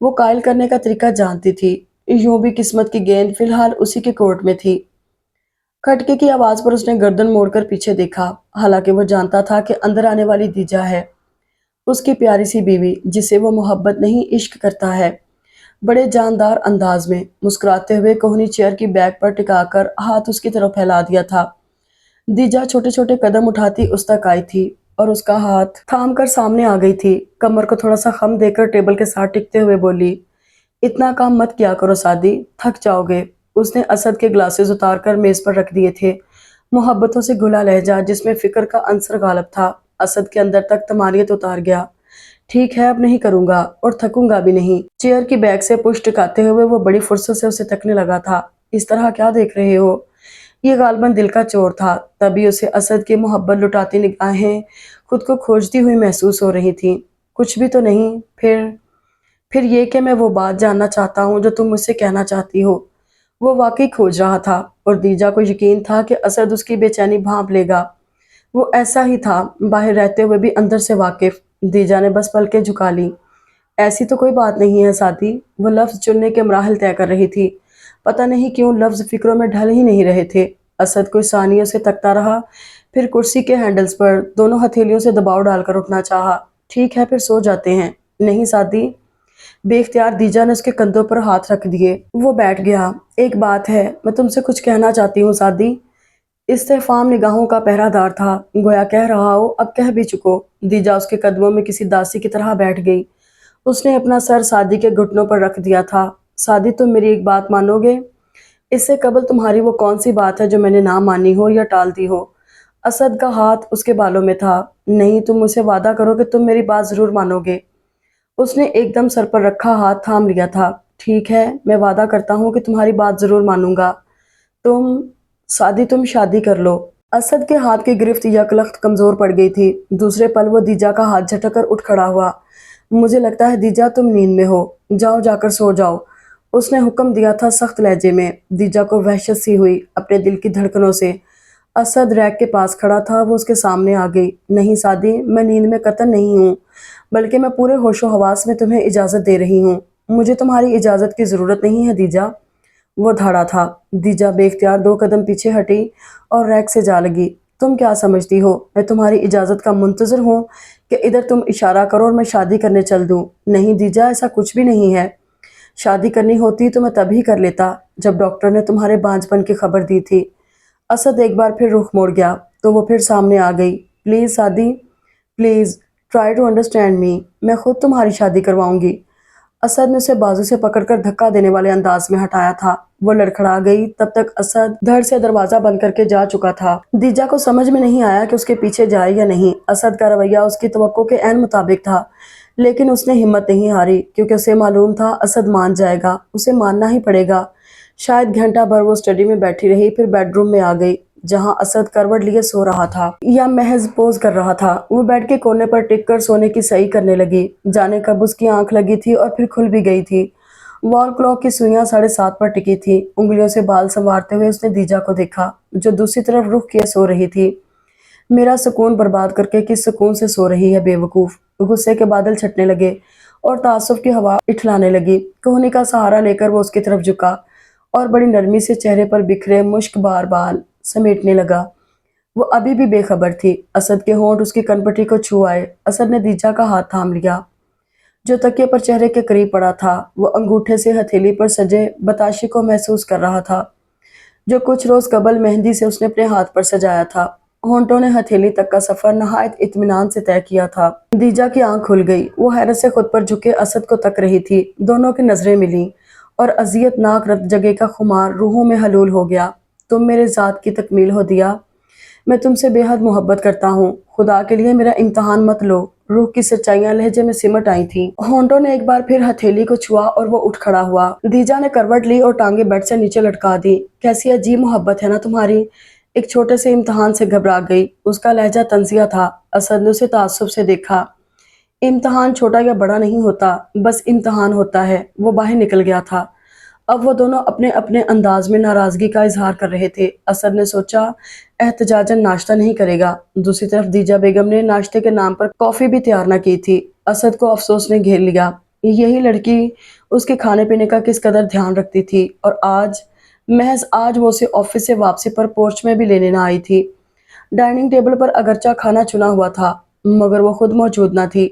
وہ قائل کرنے کا طریقہ جانتی تھی، یوں بھی قسمت کی گیند فی الحال اسی کے کورٹ میں تھی۔ کھٹکے کی آواز پر اس نے گردن موڑ کر پیچھے دیکھا، حالانکہ وہ جانتا تھا کہ اندر آنے والی دیجا ہے، اس کی پیاری سی بیوی جسے وہ محبت نہیں عشق کرتا ہے۔ بڑے جاندار انداز میں مسکراتے ہوئے کوہنی چیئر کی بیک پر ٹکا کر ہاتھ اس کی طرف پھیلا دیا تھا۔ دیجا چھوٹے چھوٹے قدم اٹھاتی اس تک آئی تھی اور اس کا ہاتھ تھام کر سامنے آ گئی تھی۔ کمر کو تھوڑا سا خم دے کر ٹیبل کے ساتھ ٹکتے ہوئے بولی، اتنا کام مت کیا کرو سادی، تھک جاؤ گے۔ اس نے اسد کے گلاسز اتار کر میز پر رکھ دیے تھے، محبتوں سے گھلا لہجہ جس میں فکر کا عنصر غالب تھا اسد کے اندر تک تماریت اتار گیا۔ ٹھیک ہے، اب نہیں کروں گا اور تھکوں گا بھی نہیں۔ چیئر کی بیک سے پش ٹکاتے ہوئے وہ بڑی فرصت سے اسے تکنے لگا تھا۔ اس طرح کیا دیکھ رہے ہو؟ یہ غالباً دل کا چور تھا، تبھی اسے اسد کی محبت لٹاتی نگاہیں خود کو کھوجتی ہوئی محسوس ہو رہی تھیں۔ کچھ بھی تو نہیں، پھر یہ کہ میں وہ بات جاننا چاہتا ہوں جو تم مجھ سے کہنا چاہتی ہو۔ وہ واقعی کھوج رہا تھا اور دیجا کو یقین تھا کہ اسد اس کی بے چینی بھانپ لے گا۔ وہ ایسا ہی تھا، باہر رہتے ہوئے بھی اندر سے واقف۔ دیجا نے بس پلکیں جھکا لی۔ ایسی تو کوئی بات نہیں ہے ساتھی، وہ لفظ چننے کے مراحل طے کر رہی تھی۔ پتہ نہیں کیوں لفظ فکروں میں ڈھل ہی نہیں رہے تھے۔ اسد کچھ ثانیوں سے تکتا رہا، پھر کرسی کے ہینڈلز پر دونوں ہتھیلیوں سے دباؤ ڈال کر اٹھنا چاہا۔ ٹھیک ہے، پھر سو جاتے ہیں۔ نہیں ساتھی، بے اختیار دیجا نے اس کے کندھوں پر ہاتھ رکھ دیے۔ وہ بیٹھ گیا۔ ایک بات ہے، میں تم سے کچھ کہنا چاہتی ہوں سادی۔ استفہام نگاہوں کا پہرہ دار تھا، گویا کہہ رہا ہو اب کہہ بھی چکو۔ دیجا اس کے قدموں میں کسی داسی کی طرح بیٹھ گئی۔ اس نے اپنا سر سعدی کے گھٹنوں پر رکھ دیا تھا۔ سعدی تم میری ایک بات مانو گے؟ اس سے قبل تمہاری وہ کون سی بات ہے جو میں نے نہ مانی ہو یا ٹال دی ہو؟ اسد کا ہاتھ اس کے بالوں میں تھا۔ نہیں، تم مجھے وعدہ کرو کہ تم میری بات ضرور مانو گے۔ اس نے ایک دم سر پر رکھا ہاتھ تھام لیا تھا۔ ٹھیک ہے، میں وعدہ کرتا ہوں کہ تمہاری بات ضرور مانوں گا۔ تم سعدی تم شادی کر لو۔ اسد کے ہاتھ کی گرفت یکلخت کمزور پڑ گئی تھی۔ دوسرے پل وہ دیجا کا ہاتھ جھٹک کر اٹھ کھڑا ہوا۔ مجھے لگتا ہے دیجا تم نیند میں ہو، جاؤ جا کر سو جاؤ، اس نے حکم دیا تھا سخت لہجے میں۔ دیجا کو وحشت سی ہوئی اپنے دل کی دھڑکنوں سے۔ اسد ریک کے پاس کھڑا تھا، وہ اس کے سامنے آ گئی۔ نہیں سعدی، میں نیند میں قطع نہیں ہوں، بلکہ میں پورے ہوش و حواس میں تمہیں اجازت دے رہی ہوں۔ مجھے تمہاری اجازت کی ضرورت نہیں ہے دیجا۔ وہ دھاڑا تھا۔ دیجا بے اختیار 2 قدم پیچھے ہٹی اور ریک سے جا لگی۔ تم کیا سمجھتی ہو میں تمہاری اجازت کا منتظر ہوں کہ ادھر تم اشارہ کرو اور میں شادی کرنے چل دوں؟ نہیں دیجا، ایسا کچھ بھی نہیں ہے۔ شادی کرنی ہوتی تو میں تب ہی کر لیتا جب ڈاکٹر نے تمہارے بانجھ پن کی خبر دی تھی۔ اسد ایک بار پھر رخ موڑ گیا تو وہ پھر سامنے آ گئی۔ Please Saadi, please try to understand me, میں خود تمہاری شادی کرواؤں گی۔ اسد نے اسے بازو سے پکڑ کر دھکا دینے والے انداز میں ہٹایا تھا۔ وہ لڑکھڑا گئی۔ تب تک اسد دھڑ سے دروازہ بند کر کے جا چکا تھا۔ دیجا کو سمجھ میں نہیں آیا کہ اس کے پیچھے جائے یا نہیں۔ اسد کا رویہ اس کی توقع کے عین مطابق تھا، لیکن اس نے ہمت نہیں ہاری کیونکہ اسے معلوم تھا اسد مان جائے گا، اسے ماننا ہی پڑے گا۔ شاید گھنٹہ بھر وہ اسٹڈی میں بیٹھی رہی، پھر بیڈ روم میں آ گئی جہاں اسد کروٹ لیے سو رہا تھا یا محض پوز کر رہا تھا۔ وہ بیڈ کے کونے پر ٹک کر سونے کی صحیح کرنے لگی۔ جانے کب اس کی آنکھ لگی تھی اور پھر کھل بھی گئی تھی۔ وال کلاک کی سوئیاں 7:30 پر ٹکی تھی۔ انگلیوں سے بال سنوارتے ہوئے اس نے دیجا کو دیکھا جو دوسری طرف رخ کیے سو رہی تھی۔ میرا سکون برباد کر کے کس سکون سے سو رہی ہے بے وقوف۔ غصے کے بادل چھٹنے لگے اور تعصب کی ہوا اٹھلانے لگی۔ کوہنی کا سہارا لے کر وہ اس کی طرف جھکا اور بڑی نرمی سے چہرے پر بکھرے مشک بار بال سمیٹنے لگا۔ وہ ابھی بھی بے خبر تھی۔ اسد کے ہونٹ اس کی کنپٹی کو چھو آئے۔ اسد نے دیجا کا ہاتھ تھام لیا جو تکیے پر چہرے کے قریب پڑا تھا۔ وہ انگوٹھے سے ہتھیلی پر سجے بتاشی کو محسوس کر رہا تھا جو کچھ روز قبل مہندی سے اس نے اپنے ہاتھ پر سجایا تھا۔ ہونٹوں نے ہتھیلی تک کا سفر نہایت اطمینان سے طے کیا تھا۔ دیجا کی آنکھ کھل گئی۔ وہ حیرت سے خود پر جھکے اسد کو تک رہی تھی۔ دونوں کی نظریں ملیں اور اذیت ناک رت جگہ کا خمار روحوں میں حلول ہو گیا۔ تم میرے ذات کی تکمیل ہو دیا، میں تم سے بے حد محبت کرتا ہوں، خدا کے لیے میرا امتحان مت لو۔ روح کی سچائیاں لہجے میں سمٹ آئی تھیں۔ ہونٹوں نے ایک بار پھر ہتھیلی کو چھوا اور وہ اٹھ کھڑا ہوا۔ دیجا نے کروٹ لی اور ٹانگیں بیڈ سے نیچے لٹکا دی۔ کیسی عجیب محبت ہے نا تمہاری؟ ایک چھوٹے سے امتحان سے گھبرا گئی۔ اس کا لہجہ طنزیہ تھا۔ اسد نے اسے تعصب سے دیکھا۔ امتحان چھوٹا یا بڑا نہیں ہوتا، بس امتحان ہوتا ہے۔ وہ باہر نکل گیا تھا۔ اب وہ دونوں اپنے اپنے انداز میں ناراضگی کا اظہار کر رہے تھے۔ اسد نے سوچا احتجاجاً ناشتہ نہیں کرے گا۔ دوسری طرف دیجا بیگم نے ناشتے کے نام پر کافی بھی تیار نہ کی تھی۔ اسد کو افسوس نے گھیر لیا۔ یہی لڑکی اس کے کھانے پینے کا کس قدر دھیان رکھتی تھی، اور محض آج وہ اسے آفس سے واپسی پر پورچ میں بھی لینے نہ آئی تھی۔ ڈائننگ ٹیبل پر اگرچہ کھانا چنا ہوا تھا مگر وہ خود موجود نہ تھی۔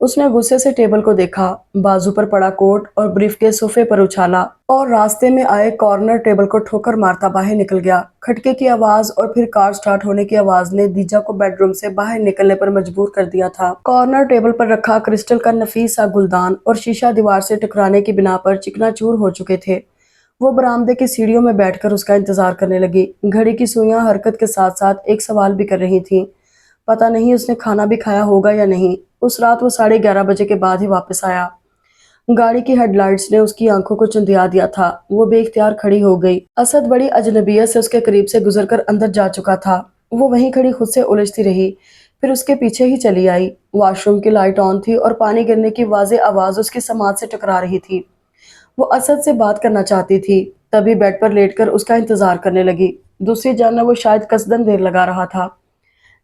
اس نے غصے سے ٹیبل کو دیکھا، بازو پر پڑا کوٹ اور بریف کے صوفے پر اچھالا اور راستے میں آئے کارنر ٹیبل کو ٹھوکر مارتا باہر نکل گیا۔ کھٹکے کی آواز اور پھر کار سٹارٹ ہونے کی آواز نے دیجا کو بیڈ روم سے باہر نکلنے پر مجبور کر دیا تھا۔ کارنر ٹیبل پر رکھا کرسٹل کا نفیس سا گلدان اور شیشہ دیوار سے ٹکرانے کی بنا پر چکنا چور ہو چکے تھے۔ وہ برآمدے کی سیڑھیوں میں بیٹھ کر اس کا انتظار کرنے لگی۔ گھڑی کی سوئیاں حرکت کے ساتھ ساتھ ایک سوال بھی کر رہی تھیں۔ پتہ نہیں اس نے کھانا بھی کھایا ہوگا یا نہیں۔ اس رات وہ 11:30 بجے کے بعد ہی واپس آیا۔ گاڑی کی ہیڈ لائٹس نے اس کی آنکھوں کو چندیا دیا تھا۔ وہ بے اختیار کھڑی ہو گئی۔ اسد بڑی اجنبیت سے اس کے قریب سے گزر کر اندر جا چکا تھا۔ وہ وہیں کھڑی خود سے الجھتی رہی، پھر اس کے پیچھے ہی چلی آئی۔ واش روم کی لائٹ آن تھی اور پانی گرنے کی واضح آواز اس کی سماعت سے ٹکرا رہی تھی۔ وہ اسد سے بات کرنا چاہتی تھی، تبھی بیڈ پر لیٹ کر اس کا انتظار کرنے لگی۔ دوسری جانب وہ شاید قصداً دیر لگا رہا تھا۔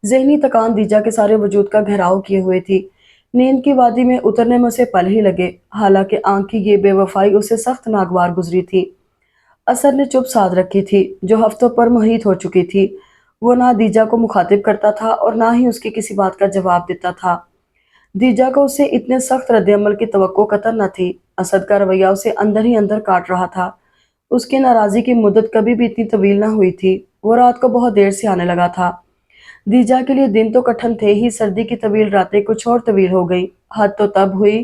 ذہنی تکان دیجا کے سارے وجود کا گھیراؤ کیے ہوئے تھی۔ نیند کی وادی میں اترنے میں اسے پل ہی لگے، حالانکہ آنکھ کی یہ بے وفائی اسے سخت ناگوار گزری تھی۔ اسد نے چپ سادھ رکھی تھی جو ہفتوں پر محیط ہو چکی تھی۔ وہ نہ دیجا کو مخاطب کرتا تھا اور نہ ہی اس کی کسی بات کا جواب دیتا تھا۔ دیجا کو اس سے اتنے سخت رد عمل کی توقع قطع نہ تھی۔ اسد کا رویہ اسے اندر ہی اندر کاٹ رہا تھا۔ اس کی ناراضی کی مدت کبھی بھی اتنی طویل نہ ہوئی تھی۔ وہ رات کو بہت دیر سے آنے لگا تھا۔ دیجا کے لیے دن تو کٹھن تھے ہی، سردی کی طویل راتیں کچھ اور طویل ہو گئی۔ حد تو تب ہوئی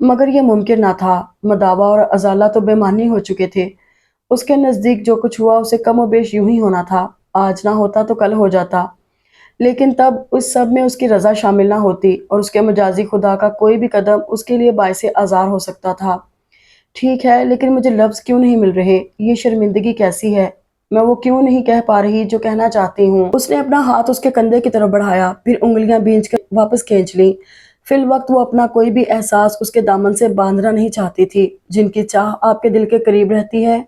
مگر یہ ممکن نہ تھا، مداوا اور ازالہ تو بے معنی ہو چکے تھے۔ اس کے نزدیک جو کچھ ہوا اسے کم و بیش یوں ہی ہونا تھا، آج نہ ہوتا تو کل ہو جاتا، لیکن تب اس سب میں اس کی رضا شامل نہ ہوتی اور اس کے مجازی خدا کا کوئی بھی قدم اس کے لیے باعث آزار ہو سکتا تھا۔ ٹھیک ہے، لیکن مجھے لفظ کیوں نہیں مل رہے؟ یہ شرمندگی کیسی ہے؟ میں وہ کیوں نہیں کہہ پا رہی جو کہنا چاہتی ہوں؟ اس نے اپنا ہاتھ اس کے کندھے کی طرف بڑھایا، پھر انگلیاں بھینچ کر واپس کھینچ لیں۔ فی الوقت وہ اپنا کوئی بھی احساس اس کے دامن سے باندھنا نہیں چاہتی تھی۔ جن کی چاہ آپ کے دل کے قریب رہتی ہے،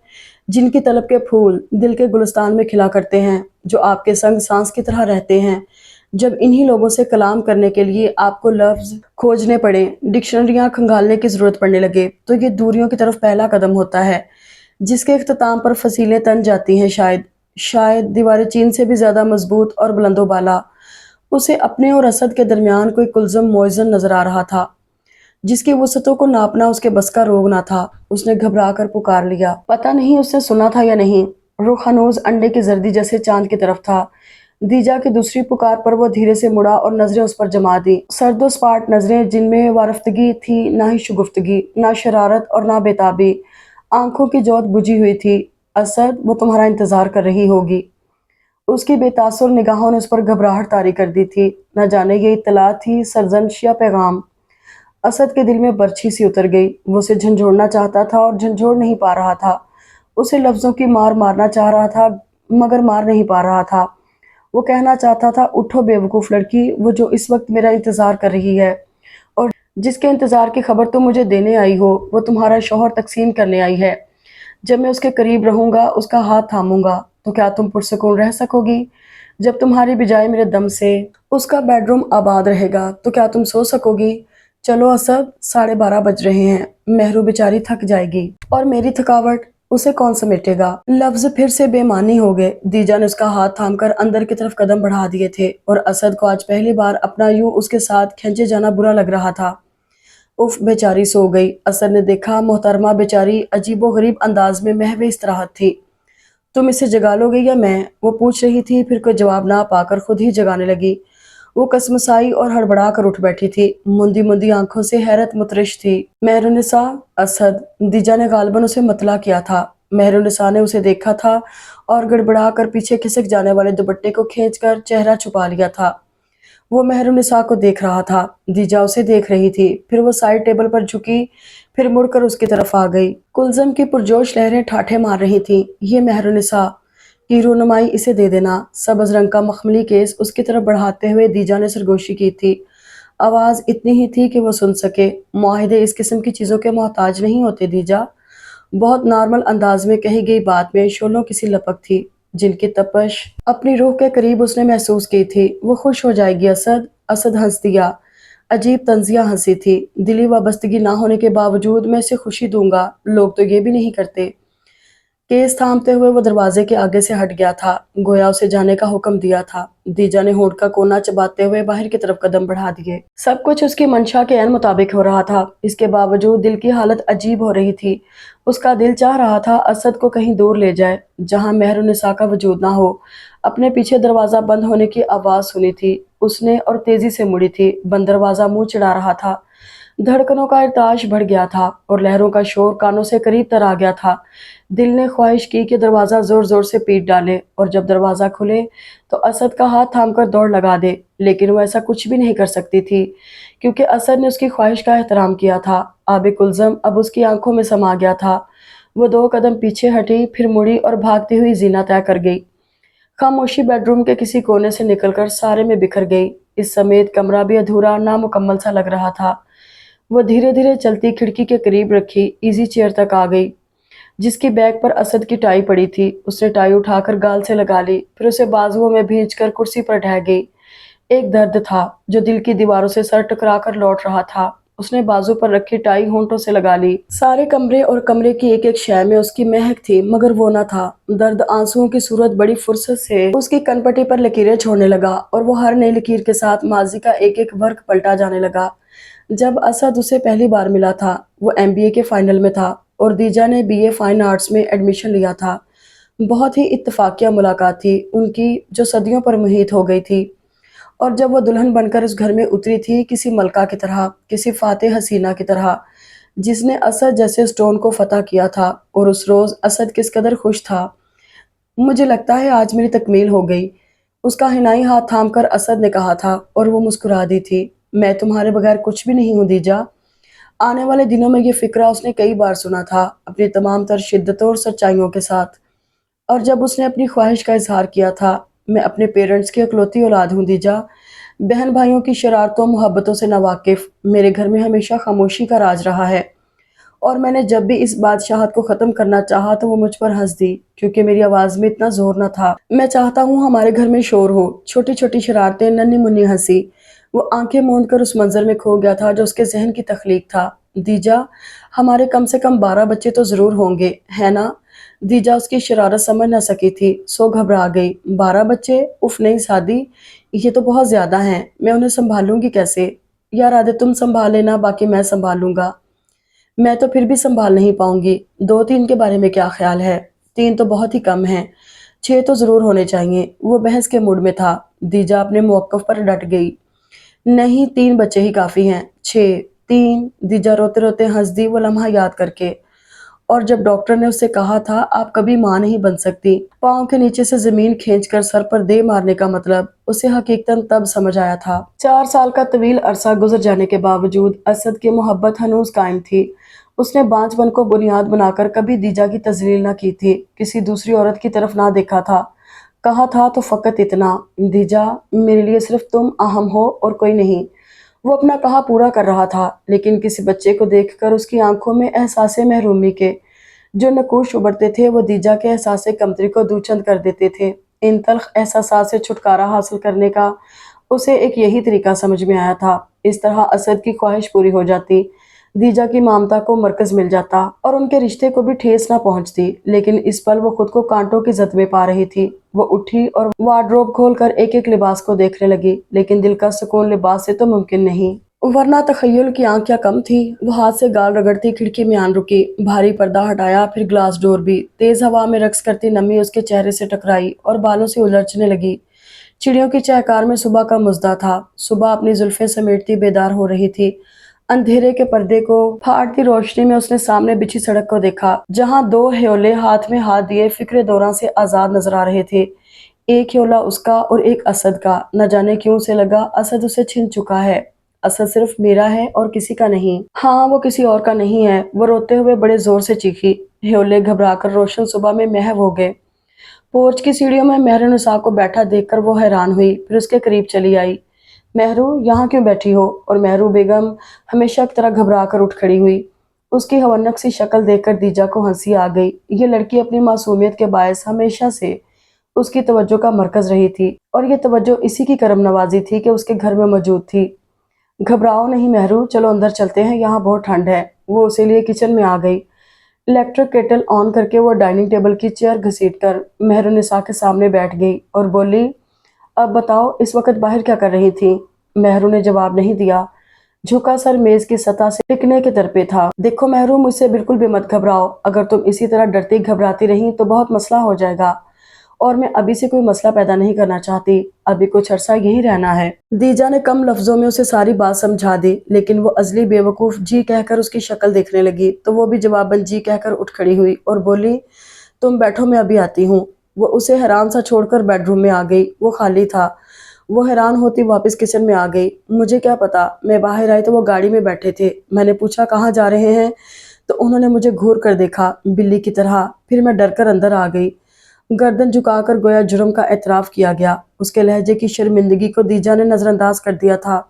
جن کی طلب کے پھول دل کے گلستان میں کھلا کرتے ہیں، جو آپ کے سنگ سانس کی طرح رہتے ہیں، جب انہی لوگوں سے کلام کرنے کے لیے آپ کو لفظ کھوجنے پڑے، ڈکشنریاں کھنگالنے کی ضرورت پڑنے لگے، تو یہ دوریوں کی طرف پہلا قدم ہوتا ہے جس کے اختتام پر فصیلیں تن جاتی ہیں۔ شاید دیوار چین سے بھی زیادہ مضبوط اور بلند و بالا اسے اپنے اور اسد کے درمیان کوئی کلزم موزن نظر آ رہا تھا جس کی وسعتوں کو ناپنا اس کے بس کا روگ نہ تھا۔ اس نے گھبرا کر پکار لیا، پتہ نہیں اس نے سنا تھا یا نہیں۔ رخ ہنوز انڈے کی زردی جیسے چاند کی طرف تھا۔ دیجا کی دوسری پکار پر وہ دھیرے سے مڑا اور نظریں اس پر جما دی، سرد و سپاٹ نظریں جن میں وارفتگی تھی، نہ ہی شگفتگی، نہ شرارت اور نہ بےتابی۔ آنکھوں کی جوت بجھی ہوئی تھی۔ اسد، وہ تمہارا انتظار کر رہی ہوگی۔ اس کی بے تاثر نگاہوں نے اس پر گھبراہٹ طاری کر دی تھی، نہ جانے یہ اطلاع تھی، سرزنش یا پیغام۔ اسد کے دل میں برچھی سی اتر گئی، وہ اسے جھنجھوڑنا چاہتا تھا اور جھنجھوڑ نہیں پا رہا تھا، اسے لفظوں کی مار مارنا چاہ رہا تھا مگر مار نہیں پا رہا تھا۔ وہ کہنا چاہتا تھا، اٹھو بے وقوف لڑکی، وہ جو اس وقت میرا انتظار کر رہی ہے اور جس کے انتظار کی خبر تم مجھے دینے آئی ہو، وہ تمہارا شوہر تقسیم کرنے آئی ہے۔ جب میں اس کے قریب رہوں گا، اس کا ہاتھ تھاموں گا، تو کیا تم پرسکون رہ سکو گی؟ جب تمہاری بجائے میرے دم سے اس کا بیڈ روم آباد رہے گا، تو کیا تم سو سکو گی؟ چلو اسد، 12:30 بج رہے ہیں، مہرو بیچاری تھک جائے گی، اور میری تھکاوٹ اسے کون سمیٹے گا؟ لفظ پھر سے بے معنی ہو گئے۔ دیجا نے اس کا ہاتھ تھام کر اندر کی طرف قدم بڑھا دیے تھے، اور اسد کو آج پہلی بار اپنا یوں اس کے ساتھ کھینچے جانا برا لگ رہا تھا۔ اف، بیچاری سو گئی۔ اسد نے دیکھا محترمہ بیچاری عجیب و غریب انداز میں محو استراحت تھی۔ تم اسے جگا لو گے یا میں؟ وہ پوچھ رہی تھی، پھر کوئی جواب نہ پا کر خود ہی جگانے لگی۔ وہ کسمسائی اور ہڑبڑا کر اٹھ بیٹھی تھی، مندی مندی آنکھوں سے حیرت مترش تھی۔ مہرالنساء، اسد، دیجا نے غالباً اسے مطلع کیا تھا۔ مہرالنساء نے اسے دیکھا تھا اور گڑبڑا کر پیچھے کھسک جانے والے دوپٹے کو کھینچ کر چہرہ چھپا لیا تھا۔ وہ مہرالنساء کو دیکھ رہا تھا، دیجا اسے دیکھ رہی تھی، پھر وہ سائیڈ ٹیبل پر جھکی، پھر مڑ کر اس کی طرف آ گئی۔ کلزم کی پرجوش لہریں ٹھاٹھے مار رہی تھیں۔ یہ مہرالنساء کی رونمائی اسے دے دینا۔ سبز رنگ کا مخملی کیس اس کی طرف بڑھاتے ہوئے دیجا نے سرگوشی کی تھی۔ آواز اتنی ہی تھی کہ وہ سن سکے۔ معاہدے اس قسم کی چیزوں کے محتاج نہیں ہوتے دیجا۔ بہت نارمل انداز میں کہی گئی بات میں شعلوں کی سی لپک تھی، جن کی تپش اپنی روح کے قریب اس نے محسوس کی تھی۔ وہ خوش ہو جائے گی اسد۔ اسد ہنس دیا، عجیب طنزیہ ہنسی تھی۔ دلی وابستگی نہ ہونے کے باوجود میں اسے خوشی دوں گا، لوگ تو یہ بھی نہیں کرتے۔ کیس تھامتے ہوئے وہ دروازے کے آگے سے ہٹ گیا تھا، گویا اسے جانے کا حکم دیا تھا۔ دیجا نے ہونٹ کا کونا چباتے ہوئے باہر کی طرف قدم بڑھا دیے۔ سب کچھ اس کی منشا کے عین مطابق ہو رہا تھا، اس کے باوجود دل کی حالت عجیب ہو رہی تھی۔ اس کا دل چاہ رہا تھا اسد کو کہیں دور لے جائے، جہاں مہرالنساء کا وجود نہ ہو۔ اپنے پیچھے دروازہ بند ہونے کی آواز سنی تھی اس نے اور تیزی سے مڑی تھی۔ بند دروازہ منہ چڑھا رہا تھا، دھڑکنوں کا ارتعاش بڑھ گیا تھا اور لہروں کا شور کانوں سے قریب تر آ گیا تھا۔ دل نے خواہش کی کہ دروازہ زور زور سے پیٹ ڈالے اور جب دروازہ کھلے تو اسد کا ہاتھ تھام کر دوڑ لگا دے، لیکن وہ ایسا کچھ بھی نہیں کر سکتی تھی، کیونکہ اسد نے اس کی خواہش کا احترام کیا تھا۔ آب کلزم اب اس کی آنکھوں میں سما گیا تھا۔ وہ 2 قدم پیچھے ہٹی، پھر مڑی اور بھاگتی ہوئی زینہ طے کر گئی۔ خاموشی بیڈ روم کے کسی کونے سے نکل کر سارے میں بکھر گئی۔ اس سمیت کمرہ بھی ادھورا، نامکمل سا لگ رہا تھا۔ وہ دھیرے دھیرے چلتی کھڑکی کے قریب رکھی ایزی چیئر تک آ گئی، جس کی بیک پر اسد کی ٹائی پڑی تھی۔ اس نے ٹائی اٹھا کر گال سے لگا لی، پھر اسے بازوؤں میں بھینچ کر کرسی پر ڈھہ گئی۔ ایک درد تھا جو دل کی دیواروں سے سر ٹکرا کر لوٹ رہا تھا۔ اس نے بازو پر رکھی ٹائی ہونٹوں سے لگا لی۔ سارے کمرے اور کمرے کی ایک ایک شے میں اس کی مہک تھی، مگر وہ نہ تھا۔ درد آنسوؤں کی صورت بڑی فرصت سے اس کی کنپٹی پر لکیریں چھوڑنے لگا اور وہ ہر نئی لکیر کے ساتھ ماضی کا ایک ایک ورق پلٹا جانے لگا۔ جب اسد اسے پہلی بار ملا تھا، وہ MBA کے فائنل میں تھا اور دیجا نے BA فائن آرٹس میں ایڈمیشن لیا تھا۔ بہت ہی اتفاقیہ ملاقات تھی ان کی، جو صدیوں پر محیط ہو گئی تھی۔ اور جب وہ دلہن بن کر اس گھر میں اتری تھی، کسی ملکہ کی طرح، کسی فاتح حسینہ کی طرح جس نے اسد جیسے اسٹون کو فتح کیا تھا، اور اس روز اسد کس قدر خوش تھا۔ مجھے لگتا ہے آج میری تکمیل ہو گئی، اس کا حنائی ہاتھ تھام کر اسد نے کہا تھا، اور وہ مسکرا دی تھی۔ میں تمہارے بغیر کچھ بھی نہیں ہوں دیجا۔ آنے والے دنوں میں یہ فقرہ اس نے کئی بار سنا تھا، اپنی تمام تر شدتوں اور سچائیوں کے ساتھ۔ اور جب اس نے اپنی خواہش کا اظہار کیا تھا، میں اپنے پیرنٹس کی اکلوتی اولاد ہوں دیجا، بہن بھائیوں کی شرارتوں محبتوں سے ناواقف، میرے گھر میں ہمیشہ خاموشی کا راج رہا ہے، اور میں نے جب بھی اس بادشاہت کو ختم کرنا چاہا تو وہ مجھ پر ہنس دی، کیونکہ میری آواز میں اتنا زور نہ تھا۔ میں چاہتا ہوں ہمارے گھر میں شور ہو، چھوٹی چھوٹی شرارتیں، ننھی منھی ہنسی۔ وہ آنکھیں موند کر اس منظر میں کھو گیا تھا جو اس کے ذہن کی تخلیق تھا۔ دیجا، ہمارے کم سے کم 12 بچے تو ضرور ہوں گے، ہے نا؟ دیجا اس کی شرارت سمجھ نہ سکی تھی، سو گھبرا گئی۔ 12 بچے؟ اف نہیں سادی، یہ تو بہت زیادہ ہیں، میں انہیں سنبھالوں گی کیسے؟ یار آدھے تم سنبھال لینا، باقی میں سنبھال لوں گا۔ میں تو پھر بھی سنبھال نہیں پاؤں گی۔ 2-3 کے بارے میں کیا خیال ہے؟ 3 تو بہت ہی کم ہیں، 6 تو ضرور ہونے چاہیے۔ وہ بحث کے موڈ میں تھا۔ دیجا اپنے موقف پر ڈٹ گئی۔ نہیں، 3 بچے ہی کافی ہیں۔ 6؟ 3؟ دیجا روتے روتے ہنس دی، وہ لمحہ یاد کر کے۔ اور جب ڈاکٹر نے اس سے کہا تھا آپ کبھی ماں نہیں بن سکتی، پاؤں کے نیچے سے زمین کھینچ کر سر پر دے مارنے کا مطلب اسے حقیقتاً تب سمجھ آیا تھا۔ 4 سال کا طویل عرصہ گزر جانے کے باوجود اسد کی محبت ہنوز قائم تھی۔ اس نے بانجھ پن کو بنیاد بنا کر کبھی دیجا کی تذلیل نہ کی تھی، کسی دوسری عورت کی طرف نہ دیکھا تھا۔ کہا تھا تو فقط اتنا، دیجا، میرے لیے صرف تم اہم ہو اور کوئی نہیں۔ وہ اپنا کہا پورا کر رہا تھا، لیکن کسی بچے کو دیکھ کر اس کی آنکھوں میں احساس محرومی کے جو نقوش ابھرتے تھے وہ دیجا کے احساس کمتری کو دوچند کر دیتے تھے۔ ان تلخ احساسات سے چھٹکارا حاصل کرنے کا اسے ایک یہی طریقہ سمجھ میں آیا تھا۔ اس طرح اسد کی خواہش پوری ہو جاتی، دیجا کی مامتا کو مرکز مل جاتا اور ان کے رشتے کو بھی ٹھیس نہ پہنچتی، لیکن اس پل وہ خود کو کانٹوں کی زد میں پا رہی تھی۔ وہ اٹھی اور وارڈروب کھول کر ایک ایک لباس کو دیکھنے لگی، لیکن دل کا سکون لباس سے تو ممکن نہیں، ورنہ تخیل کی آنکھ کیا کم تھی۔ وہ ہاتھ سے گال رگڑتی کھڑکی میں آن رکی، بھاری پردہ ہٹایا، پھر گلاس ڈور بھی۔ تیز ہوا میں رقص کرتی نمی اس کے چہرے سے ٹکرائی اور بالوں سے الجھنے لگی۔ چڑیوں کی چہکار میں صبح کا مژدہ تھا۔ صبح اپنی زلفیں سمیٹتی بیدار ہو رہی تھی۔ اندھیرے کے پردے کو پھاڑتی روشنی میں اس نے سامنے بچھی سڑک کو دیکھا، جہاں 2 ہیولے ہاتھ میں ہاتھ دیے فکر دوراں سے آزاد نظر آ رہے تھے۔ ایک ہیولا اس کا اور ایک اسد کا۔ نہ جانے کیوں سے لگا اسد اسے چھن چکا ہے۔ اسد صرف میرا ہے اور کسی کا نہیں۔ ہاں، وہ کسی اور کا نہیں ہے۔ وہ روتے ہوئے بڑے زور سے چیخی۔ ہیولے گھبرا کر روشن صبح میں محو ہو گئے۔ پورچ کی سیڑھیوں میں مہر نساء کو بیٹھا دیکھ کر وہ حیران ہوئی، پھر اس کے قریب چلی آئی۔ مہرو، یہاں کیوں بیٹھی ہو؟ اور مہرو بیگم ہمیشہ کی طرح گھبرا کر اٹھ کھڑی ہوئی۔ اس کی حونک سی شکل دیکھ کر دیجا کو ہنسی آ گئی۔ یہ لڑکی اپنی معصومیت کے باعث ہمیشہ سے اس کی توجہ کا مرکز رہی تھی، اور یہ توجہ اسی کی کرم نوازی تھی کہ اس کے گھر میں موجود تھی۔ گھبراؤ نہیں مہرو، چلو اندر چلتے ہیں، یہاں بہت ٹھنڈ ہے۔ وہ اسی لیے کچن میں آ گئی۔ الیکٹرک کیٹل آن کر کے وہ ڈائننگ ٹیبل کی چیئر گھسیٹ کر مہر نساء کے سامنے بیٹھ گئی اور بولی، اب بتاؤ اس وقت باہر کیا کر رہی تھی؟ مہرو نے جواب نہیں دیا، جھکا سر میز کی سطح سے ٹکنے کے در پہ تھا۔ دیکھو مہرو، مجھ سے بالکل بھی مت گھبراؤ، اگر تم اسی طرح ڈرتی گھبراتی رہی تو بہت مسئلہ ہو جائے گا، اور میں ابھی سے کوئی مسئلہ پیدا نہیں کرنا چاہتی، ابھی کچھ عرصہ یہی رہنا ہے۔ دیجا نے کم لفظوں میں اسے ساری بات سمجھا دی، لیکن وہ ازلی بے وقوف جی کہہ کر اس کی شکل دیکھنے لگی تو وہ بھی جواباً جی کہہ کر اٹھ کھڑی ہوئی اور بولی، تم بیٹھو، میں ابھی آتی ہوں۔ وہ اسے حیران سا چھوڑ کر بیڈ روم میں آ گئی۔ وہ خالی تھا۔ وہ حیران ہوتی واپس کچن میں آ گئی۔ مجھے کیا پتا، میں باہر آئی تو وہ گاڑی میں بیٹھے تھے۔ میں نے پوچھا کہاں جا رہے ہیں تو انہوں نے مجھے گھور کر دیکھا، بلی کی طرح، پھر میں ڈر کر اندر آ گئی۔ گردن جھکا کر گویا جرم کا اعتراف کیا گیا۔ اس کے لہجے کی شرمندگی کو دیجا نے نظر انداز کر دیا تھا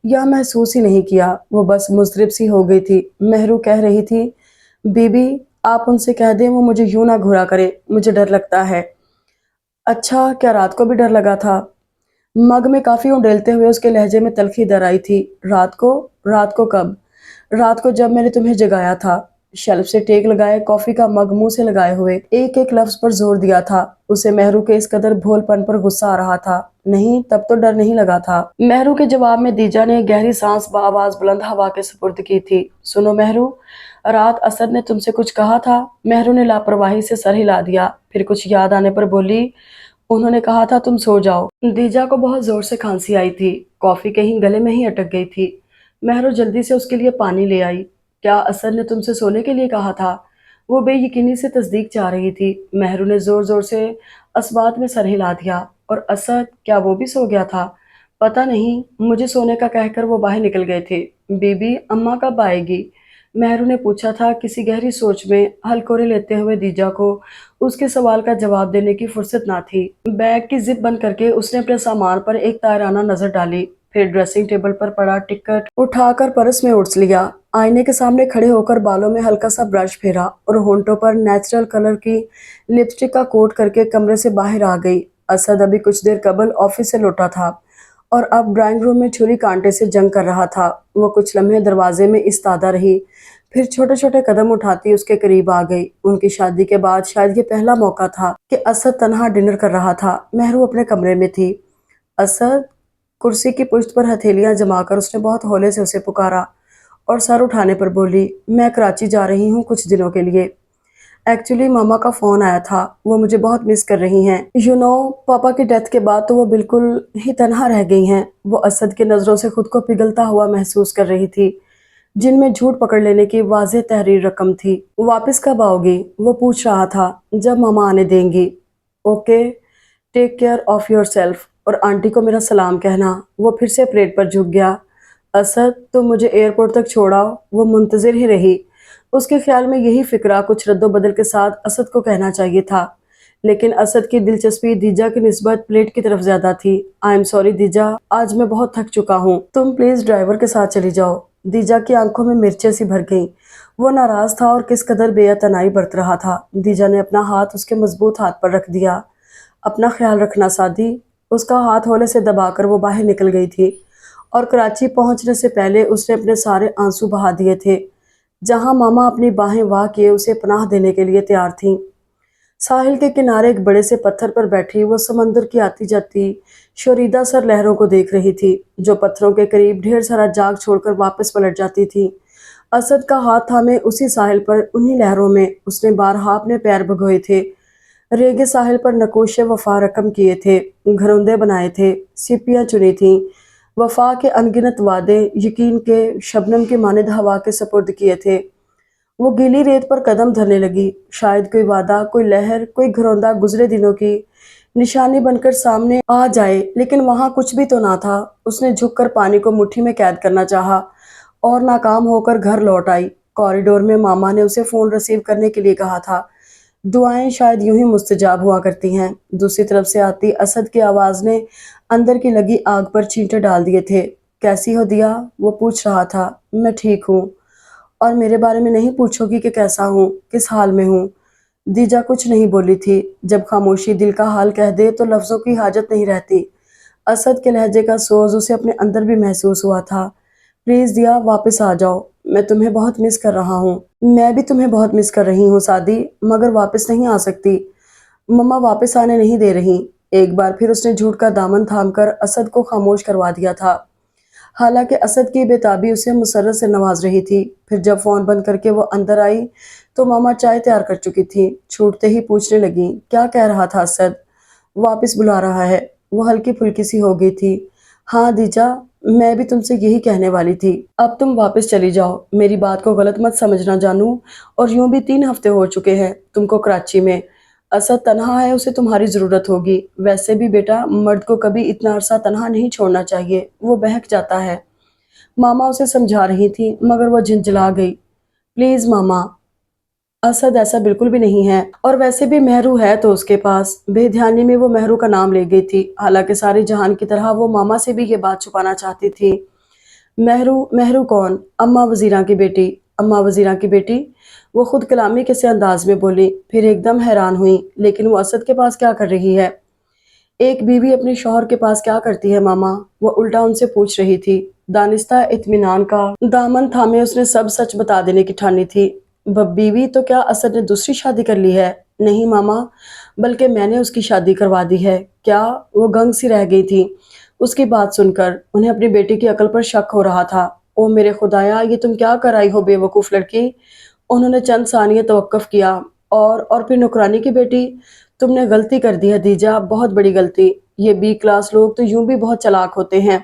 یا محسوس ہی نہیں کیا، وہ بس مضطرب سی ہو گئی تھی۔ مہرو کہہ رہی تھی، بی بی آپ ان سے کہہ دیں وہ مجھے یوں نہ گھورا کرے، مجھے ڈر لگتا ہے۔ اچھا، کیا رات کو بھی ڈر لگا تھا؟ مگ میں کافی انڈیلتے ہوئے اس کے لہجے میں تلخی در آئی تھی۔ رات کو؟ رات کو کب؟ رات کو جب میں نے تمہیں جگایا تھا، شیلف سے ٹیک لگائے، کافی کا مگ منہ سے لگائے ہوئے، ایک ایک لفظ پر زور دیا تھا۔ اسے مہرو کے اس قدر بھول پن پر غصہ آ رہا تھا۔ نہیں، تب تو ڈر نہیں لگا تھا۔ مہرو کے جواب میں دیجا نے گہری سانس بآواز بلند ہوا کے سپرد کی تھی۔ سنو مہرو، رات اسد نے تم سے کچھ کہا تھا؟ مہرو نے لاپرواہی سے سر ہلا دیا، پھر کچھ یاد آنے پر بولی، انہوں نے کہا تھا تم سو جاؤ۔ دیجا کو بہت زور سے کھانسی آئی تھی، کافی کہیں گلے میں ہی اٹک گئی تھی۔ مہرو جلدی سے اس کے لیے پانی لے آئی۔ کیا اسد نے تم سے سونے کے لیے کہا تھا؟ وہ بے یقینی سے تصدیق چاہ رہی تھی۔ مہرو نے زور زور سے اسبات میں سر ہلا دیا۔ اور اسد کیا وہ بھی سو گیا تھا؟ پتہ نہیں، مجھے سونے کا کہہ کر وہ باہر نکل گئے تھے۔ بی بی اماں کب آئے گی؟ مہرو نے پوچھا تھا، کسی گہری سوچ میں ہلکورے لیتے ہوئے دیجا کو اس کے سوال کا جواب دینے کی فرصت نہ تھی۔ بیگ کی زپ بند کر کے اس نے اپنے سامان پر ایک طائرانہ نظر ڈالی، پھر ڈریسنگ ٹیبل پر پڑا ٹکٹ اٹھا کر پرس میں اٹس لیا۔ آئینے کے سامنے کھڑے ہو کر بالوں میں ہلکا سا برش پھیرا اور ہونٹوں پر نیچرل کلر کی لپسٹک کا کوٹ کر کے کمرے سے باہر آ گئی۔ اسد ابھی کچھ دیر قبل آفس سے لوٹا تھا اور اب ڈرائنگ روم میں چھری کانٹے سے جنگ کر رہا تھا۔ وہ کچھ لمحے دروازے میں ایستادہ رہی، پھر چھوٹے چھوٹے قدم اٹھاتی اس کے قریب آ گئی۔ ان کی شادی کے بعد شاید یہ پہلا موقع تھا کہ اسد تنہا ڈنر کر رہا تھا۔ مہرو اپنے کمرے میں تھی۔ اسد! کرسی کی پشت پر ہتھیلیاں جما کر اس نے بہت ہولے سے اسے پکارا اور سر اٹھانے پر بولی، میں کراچی جا رہی ہوں کچھ دنوں کے لیے۔ ایکچولی ماما کا فون آیا تھا، وہ مجھے بہت مس کر رہی ہیں۔ پاپا کی ڈیتھ کے بعد تو وہ بالکل ہی تنہا رہ گئی ہیں۔ وہ اسد کی نظروں سے خود کو پگھلتا ہوا محسوس کر رہی تھی، جن میں جھوٹ پکڑ لینے کی واضح تحریر رقم تھی۔ واپس کب آؤ گی؟ وہ پوچھ رہا تھا۔ جب ماما آنے دیں گی۔ Okay, take care of your self, اور آنٹی کو میرا سلام کہنا۔ وہ پھر سے پلیٹ پر جھک گیا۔ اسد، تم مجھے ایئرپورٹ تک چھوڑاؤ۔ وہ منتظر ہی رہی۔ اس کے خیال میں یہی فقرہ کچھ رد و بدل کے ساتھ اسد کو کہنا چاہیے تھا، لیکن اسد کی دلچسپی دیجا کی نسبت پلیٹ کی طرف زیادہ تھی۔ آئی ایم سوری دیجا، آج میں بہت تھک چکا ہوں، تم پلیز ڈرائیور کے ساتھ چلی جاؤ۔ دیجا کی آنکھوں میں مرچیں سی بھر گئیں۔ وہ ناراض تھا اور کس قدر بے اعتنائی برت رہا تھا۔ دیجا نے اپنا ہاتھ اس کے مضبوط ہاتھ پر رکھ دیا۔ اپنا خیال رکھنا سادی۔ اس کا ہاتھ ہولے سے دبا کر وہ باہر نکل گئی تھی اور کراچی پہنچنے سے پہلے اس نے اپنے سارے آنسو بہا دیے تھے۔ جہاں ماما اپنی باہیں واہ کیے اسے پناہ دینے کے لیے تیار تھیں۔ ساحل کے کنارے ایک بڑے سے پتھر پر بیٹھی وہ سمندر کی آتی جاتی شوریدہ سر لہروں کو دیکھ رہی تھی، جو پتھروں کے قریب ڈھیر سارا جاگ چھوڑ کر واپس پلٹ جاتی تھی۔ اسد کا ہاتھ تھامے اسی ساحل پر انہی لہروں میں اس نے بارہا اپنے پیر بھگوئے تھے، ریگے ساحل پر نقوش وفا رقم کیے تھے، گھروندے بنائے تھے، سیپیاں چنی تھیں، وفا کے انگنت وعدے یقین کے شبنم کی مانند ہوا کے سپرد کیے تھے۔ وہ گیلی ریت پر قدم دھرنے لگی، شاید کوئی وعدہ، کوئی لہر، کوئی گھروندہ گزرے دنوں کی نشانی بن کر سامنے آ جائے، لیکن وہاں کچھ بھی تو نہ تھا۔ اس نے جھک کر پانی کو مٹھی میں قید کرنا چاہا اور ناکام ہو کر گھر لوٹ آئی۔ کوریڈور میں ماما نے اسے فون ریسیو کرنے کے لیے کہا تھا۔ دعائیں شاید یوں ہی مستجاب ہوا کرتی ہیں۔ دوسری طرف سے آتی اسد کی آواز نے اندر کی لگی آگ پر چینٹے ڈال دیے تھے۔ کیسی ہو دیا؟ وہ پوچھ رہا تھا۔ میں ٹھیک ہوں۔ اور میرے بارے میں نہیں پوچھو گی کہ کیسا ہوں، کس حال میں ہوں؟ دیجا کچھ نہیں بولی تھی۔ جب خاموشی دل کا حال کہہ دے تو لفظوں کی حاجت نہیں رہتی۔ اسد کے لہجے کا سوز اسے اپنے اندر بھی محسوس ہوا تھا۔ پلیز دیا، واپس آ جاؤ، میں تمہیں بہت مس کر رہا ہوں۔ میں بھی تمہیں بہت مس کر رہی ہوں سادی، مگر واپس نہیں آ سکتی۔ مما واپس آنے نہیں دے رہی۔ ایک بار پھر اس نے جھوٹ کا دامن تھام کر اسد کو خاموش کروا دیا تھا، حالانکہ اسد کی بے تابی اسے مسرت سے نواز رہی تھی۔ پھر جب فون بند کر کے وہ اندر آئی تو ماما چائے تیار کر چکی تھی۔ چھوٹتے ہی پوچھنے لگیں، کیا کہہ رہا تھا اسد؟ واپس بلا رہا ہے۔ وہ ہلکی پھلکی سی ہو گئی تھی۔ ہاں دیجا، میں بھی تم سے یہی کہنے والی تھی۔ اب تم واپس چلی جاؤ، میری بات کو غلط مت سمجھنا جانو، اور یوں بھی 3 ہفتے ہو چکے ہیں تم کو کراچی میں۔ اسد تنہا ہے، اسے تمہاری ضرورت ہوگی۔ ویسے بھی بیٹا، مرد کو کبھی اتنا عرصہ تنہا نہیں چھوڑنا چاہیے، وہ بہک جاتا ہے۔ ماما اسے سمجھا رہی تھی مگر وہ جھنجھلا گئی۔ پلیز ماما، اسد ایسا بالکل بھی نہیں ہے، اور ویسے بھی مہرو ہے تو اس کے پاس۔ بے دھیانی میں وہ مہرو کا نام لے گئی تھی، حالانکہ سارے جہان کی طرح وہ ماما سے بھی یہ بات چھپانا چاہتی تھی۔ مہرو کون؟ اماں وزیراں کی بیٹی۔ اماں وزیراں کی بیٹی؟ وہ خود کلامی کے سے انداز میں بولی، پھر ایک دم حیران ہوئی۔ لیکن وہ اسد کے پاس کیا کر رہی ہے؟ ایک بیوی اپنے شوہر کے پاس کیا کرتی ہے ماما؟ وہ الٹا ان سے پوچھ رہی تھی۔ دانستہ اطمینان کا دامن تھامے اس نے سب سچ بتا دینے کی ٹھانی تھی۔ بیوی تو کیا اسد نے دوسری شادی کر لی ہے؟ نہیں ماما، بلکہ میں نے اس کی شادی کروا دی ہے۔ کیا؟ وہ گنگ سی رہ گئی تھی اس کی بات سن کر۔ انہیں اپنی بیٹی کی عقل پر شک ہو رہا تھا۔ او میرے خدایا، یہ تم کیا کر آئی ہو بے وقوف لڑکی؟ انہوں نے چند ثانیے توقف کیا اور پھر نوکرانی کی بیٹی؟ تم نے غلطی کر دی ہے دیجا، بہت بڑی غلطی۔ یہ بی کلاس لوگ تو یوں بھی بہت چلاک ہوتے ہیں۔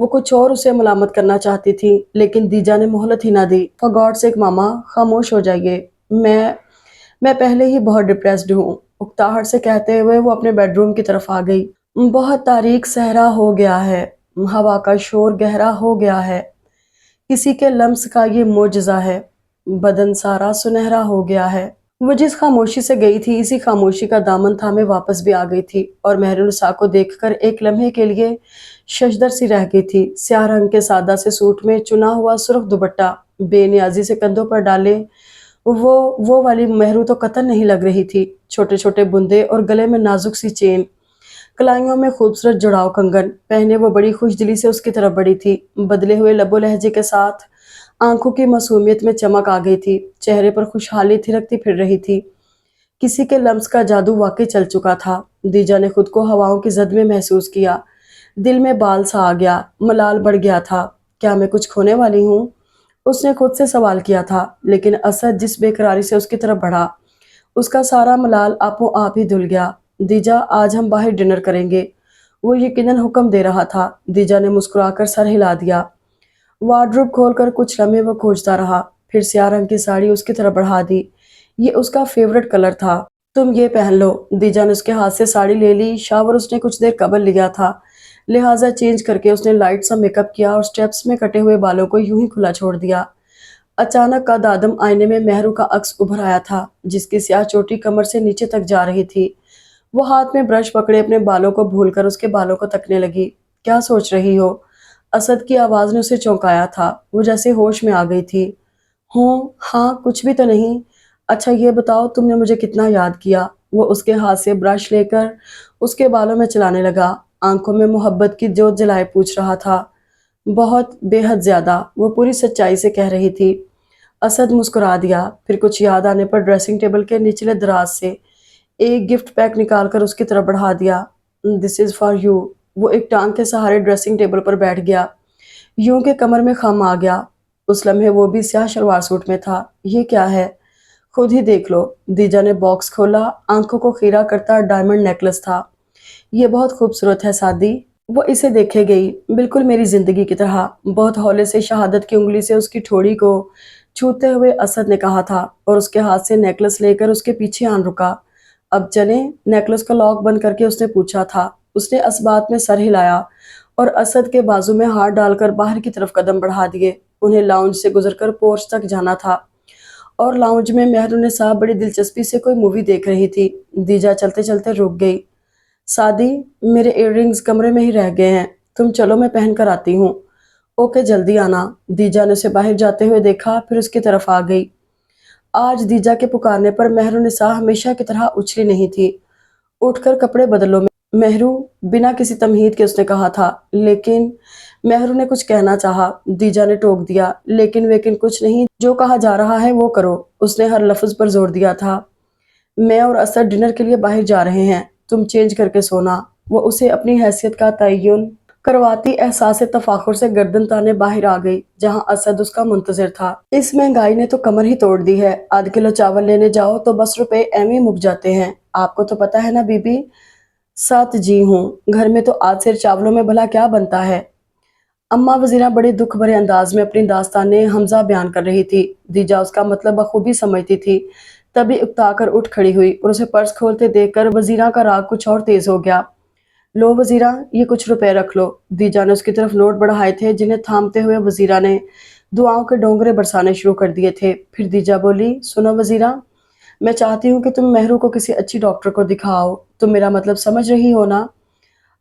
وہ کچھ اور اسے ملامت کرنا چاہتی تھی لیکن دیجا نے مہلت ہی نہ دی۔ فار گاڈ سیک ماما، خاموش ہو جائیے، میں میں پہلے ہی بہت ڈپریسڈ ہوں، اکتاہٹ سے کہتے ہوئے وہ اپنے بیڈ روم کی طرف آ گئی۔ بہت تاریک صحرا ہو گیا ہے، ہوا کا شور گہرا ہو گیا ہے، کسی کے لمس کا یہ معجزہ ہے، بدن سارا سنہرا ہو گیا ہے۔ وہ جس خاموشی سے گئی تھی اسی خاموشی کا دامن تھامے واپس بھی آ گئی تھی اور مہرالنساء کو دیکھ کر ایک لمحے کے لیے ششدر سی رہ گئی تھی۔ سیاہ رنگ کے سادہ سے سوٹ میں چنا ہوا سرخ دوپٹہ بے نیازی سے کندھوں پر ڈالے وہ والی مہرو تو قطعاً نہیں لگ رہی تھی۔ چھوٹے چھوٹے بندے اور گلے میں نازک سی چین، کلائیوں میں خوبصورت جڑاؤ کنگن پہنے وہ بڑی خوش دلی سے اس کی طرف بڑھی تھی۔ بدلے ہوئے لب و لہجے کے ساتھ آنکھوں کی معصومیت میں چمک آ گئی تھی، چہرے پر خوشحالی تھرکتی پھر رہی تھی۔ کسی کے لمس کا جادو واقعی چل چکا تھا۔ دیجا نے خود کو ہواؤں کی زد میں محسوس کیا، دل میں بال سا آ گیا، ملال بڑھ گیا تھا۔ کیا میں کچھ کھونے والی ہوں؟ اس نے خود سے سوال کیا تھا، لیکن اسد جس بے قراری سے اس کی طرف بڑھا، اس کا سارا ملال آپوں آپ ہی دھل گیا۔ دیجا، آج ہم باہر ڈنر کریں گے، وہ یقیناً حکم دے رہا تھا۔ دیجا نے مسکرا کر سر ہلا دیا۔ وارڈروب کھول کر کچھ لمحے وہ کھوجتا رہا، پھر سیاہ رنگ کی ساڑی اس کی طرف بڑھا دی۔ یہ اس کا فیورٹ کلر تھا۔ تم یہ پہن لو۔ دیجا نے اس کے ہاتھ سے ساڑی لے لی۔ شاور اس نے کچھ دیر قبل لیا تھا، لہٰذا چینج کر کے اس نے لائٹ سا میک اپ کیا اور سٹیپس میں کٹے ہوئے بالوں کو یوں ہی کھلا چھوڑ دیا۔ اچانک قد آدم آئینے میں مہرو کا عکس ابھر آیا تھا، جس کی سیاہ چوٹی کمر سے نیچے تک جا رہی تھی۔ وہ ہاتھ میں برش پکڑے اپنے بالوں کو بھول کر اس کے بالوں کو تکنے لگی۔ کیا سوچ رہی ہو؟ اسد کی آواز نے اسے چونکایا تھا۔ وہ جیسے ہوش میں آ گئی تھی۔ ہاں کچھ بھی تو نہیں۔ اچھا یہ بتاؤ تم نے مجھے کتنا یاد کیا؟ وہ اس کے ہاتھ سے برش لے کر اس کے بالوں میں چلانے لگا، آنکھوں میں محبت کی جوت جلائے پوچھ رہا تھا۔ بہت، بے حد زیادہ، وہ پوری سچائی سے کہہ رہی تھی۔ اسد مسکرا دیا، پھر کچھ یاد آنے پر ڈریسنگ ٹیبل کے نچلے دراز سے ایک گفٹ پیک نکال کر اس کی طرف بڑھا دیا۔ دس از فار یو۔ وہ ایک ٹانگ کے سہارے ڈریسنگ ٹیبل پر بیٹھ گیا، یوں کہ کمر میں خم آ گیا۔ اس لمحے وہ بھی سیاہ شلوار سوٹ میں تھا۔ یہ کیا ہے؟ خود ہی دیکھ لو۔ دیجا نے باکس کھولا، آنکھوں کو خیرہ کرتا ڈائمنڈ نیکلس تھا۔ یہ بہت خوبصورت ہے سادی۔ وہ اسے دیکھے گئی، بالکل میری زندگی کی طرح۔ بہت ہولے سے شہادت کی انگلی سے اس کی ٹھوڑی کو چھوتے ہوئے اسد نے کہا تھا اور اس کے ہاتھ سے نیکلس لے کر اس کے پیچھے آن رکا۔ اب چلیں؟ نیکلس کا لاک بند کر کے اس نے پوچھا تھا۔ اس نے اسبات میں سر ہلایا اور اسد کے بازو میں ہاتھ ڈال کر باہر کی طرف قدم بڑھا دیے۔ انہیں لاؤنج سے گزر کر پورچ تک جانا تھا اور لاؤنج میں مہرالنساء بڑی دلچسپی سے کوئی مووی دیکھ رہی تھی۔ دیجا چلتے چلتے رک گئی۔ سادی، میرے ایئر رنگز کمرے میں ہی رہ گئے ہیں، تم چلو میں پہن کر آتی ہوں۔ اوکے جلدی آنا۔ دیجا نے اسے باہر جاتے ہوئے دیکھا، پھر اس کی طرف آ گئی۔ آج دیجا کے پکارنے پر مہرالنساء ہمیشہ کی طرح اچھلی نہیں تھی۔ اٹھ کر کپڑے بدل لو مہرو، بنا کسی تمہید کے اس نے کہا تھا۔ لیکن مہرو نے کچھ کہنا چاہا، دیجا نے ٹوک دیا۔ لیکن کچھ نہیں، جو کہا جا رہا ہے وہ کرو۔ اس نے ہر لفظ پر زور دیا تھا۔ میں اور اسد ڈنر کے لیے باہر جا رہے ہیں، تم چینج کر کے سونا۔ وہ اسے اپنی حیثیت کا تعین کرواتی احساس تفاخر سے گردن تانے باہر آ گئی، جہاں اسد اس کا منتظر تھا۔ اس مہنگائی نے تو کمر ہی توڑ دی ہے، آدھ کلو چاول لینے جاؤ تو بس روپے ایم ہی مک جاتے ہیں۔ آپ کو تو پتہ ہے نا بی بی؟ 7 جی ہوں، گھر میں تو آدھ سیر چاولوں میں بھلا کیا بنتا ہے؟ اماں وزیرہ بڑے دکھ بھرے انداز میں اپنی داستان حمزہ بیان کر رہی تھی۔ دیجا اس کا مطلب بخوبی سمجھتی تھی، تبھی اکتا کر اٹھ کھڑی ہوئی اور اسے پرس کھولتے دیکھ کر وزیرہ کا راگ کچھ اور تیز ہو گیا۔ لو وزیرہ، یہ کچھ روپے رکھ لو۔ دیجا نے اس کی طرف نوٹ بڑھائے تھے، جنہیں تھامتے ہوئے وزیرہ نے دعاؤں کے ڈونگرے برسانے شروع کر دیے تھے۔ پھر دیجا بولی، سنو وزیرہ، میں چاہتی ہوں کہ تم مہرو کو کسی اچھی ڈاکٹر کو دکھاؤ۔ تم میرا مطلب سمجھ رہی ہو نا؟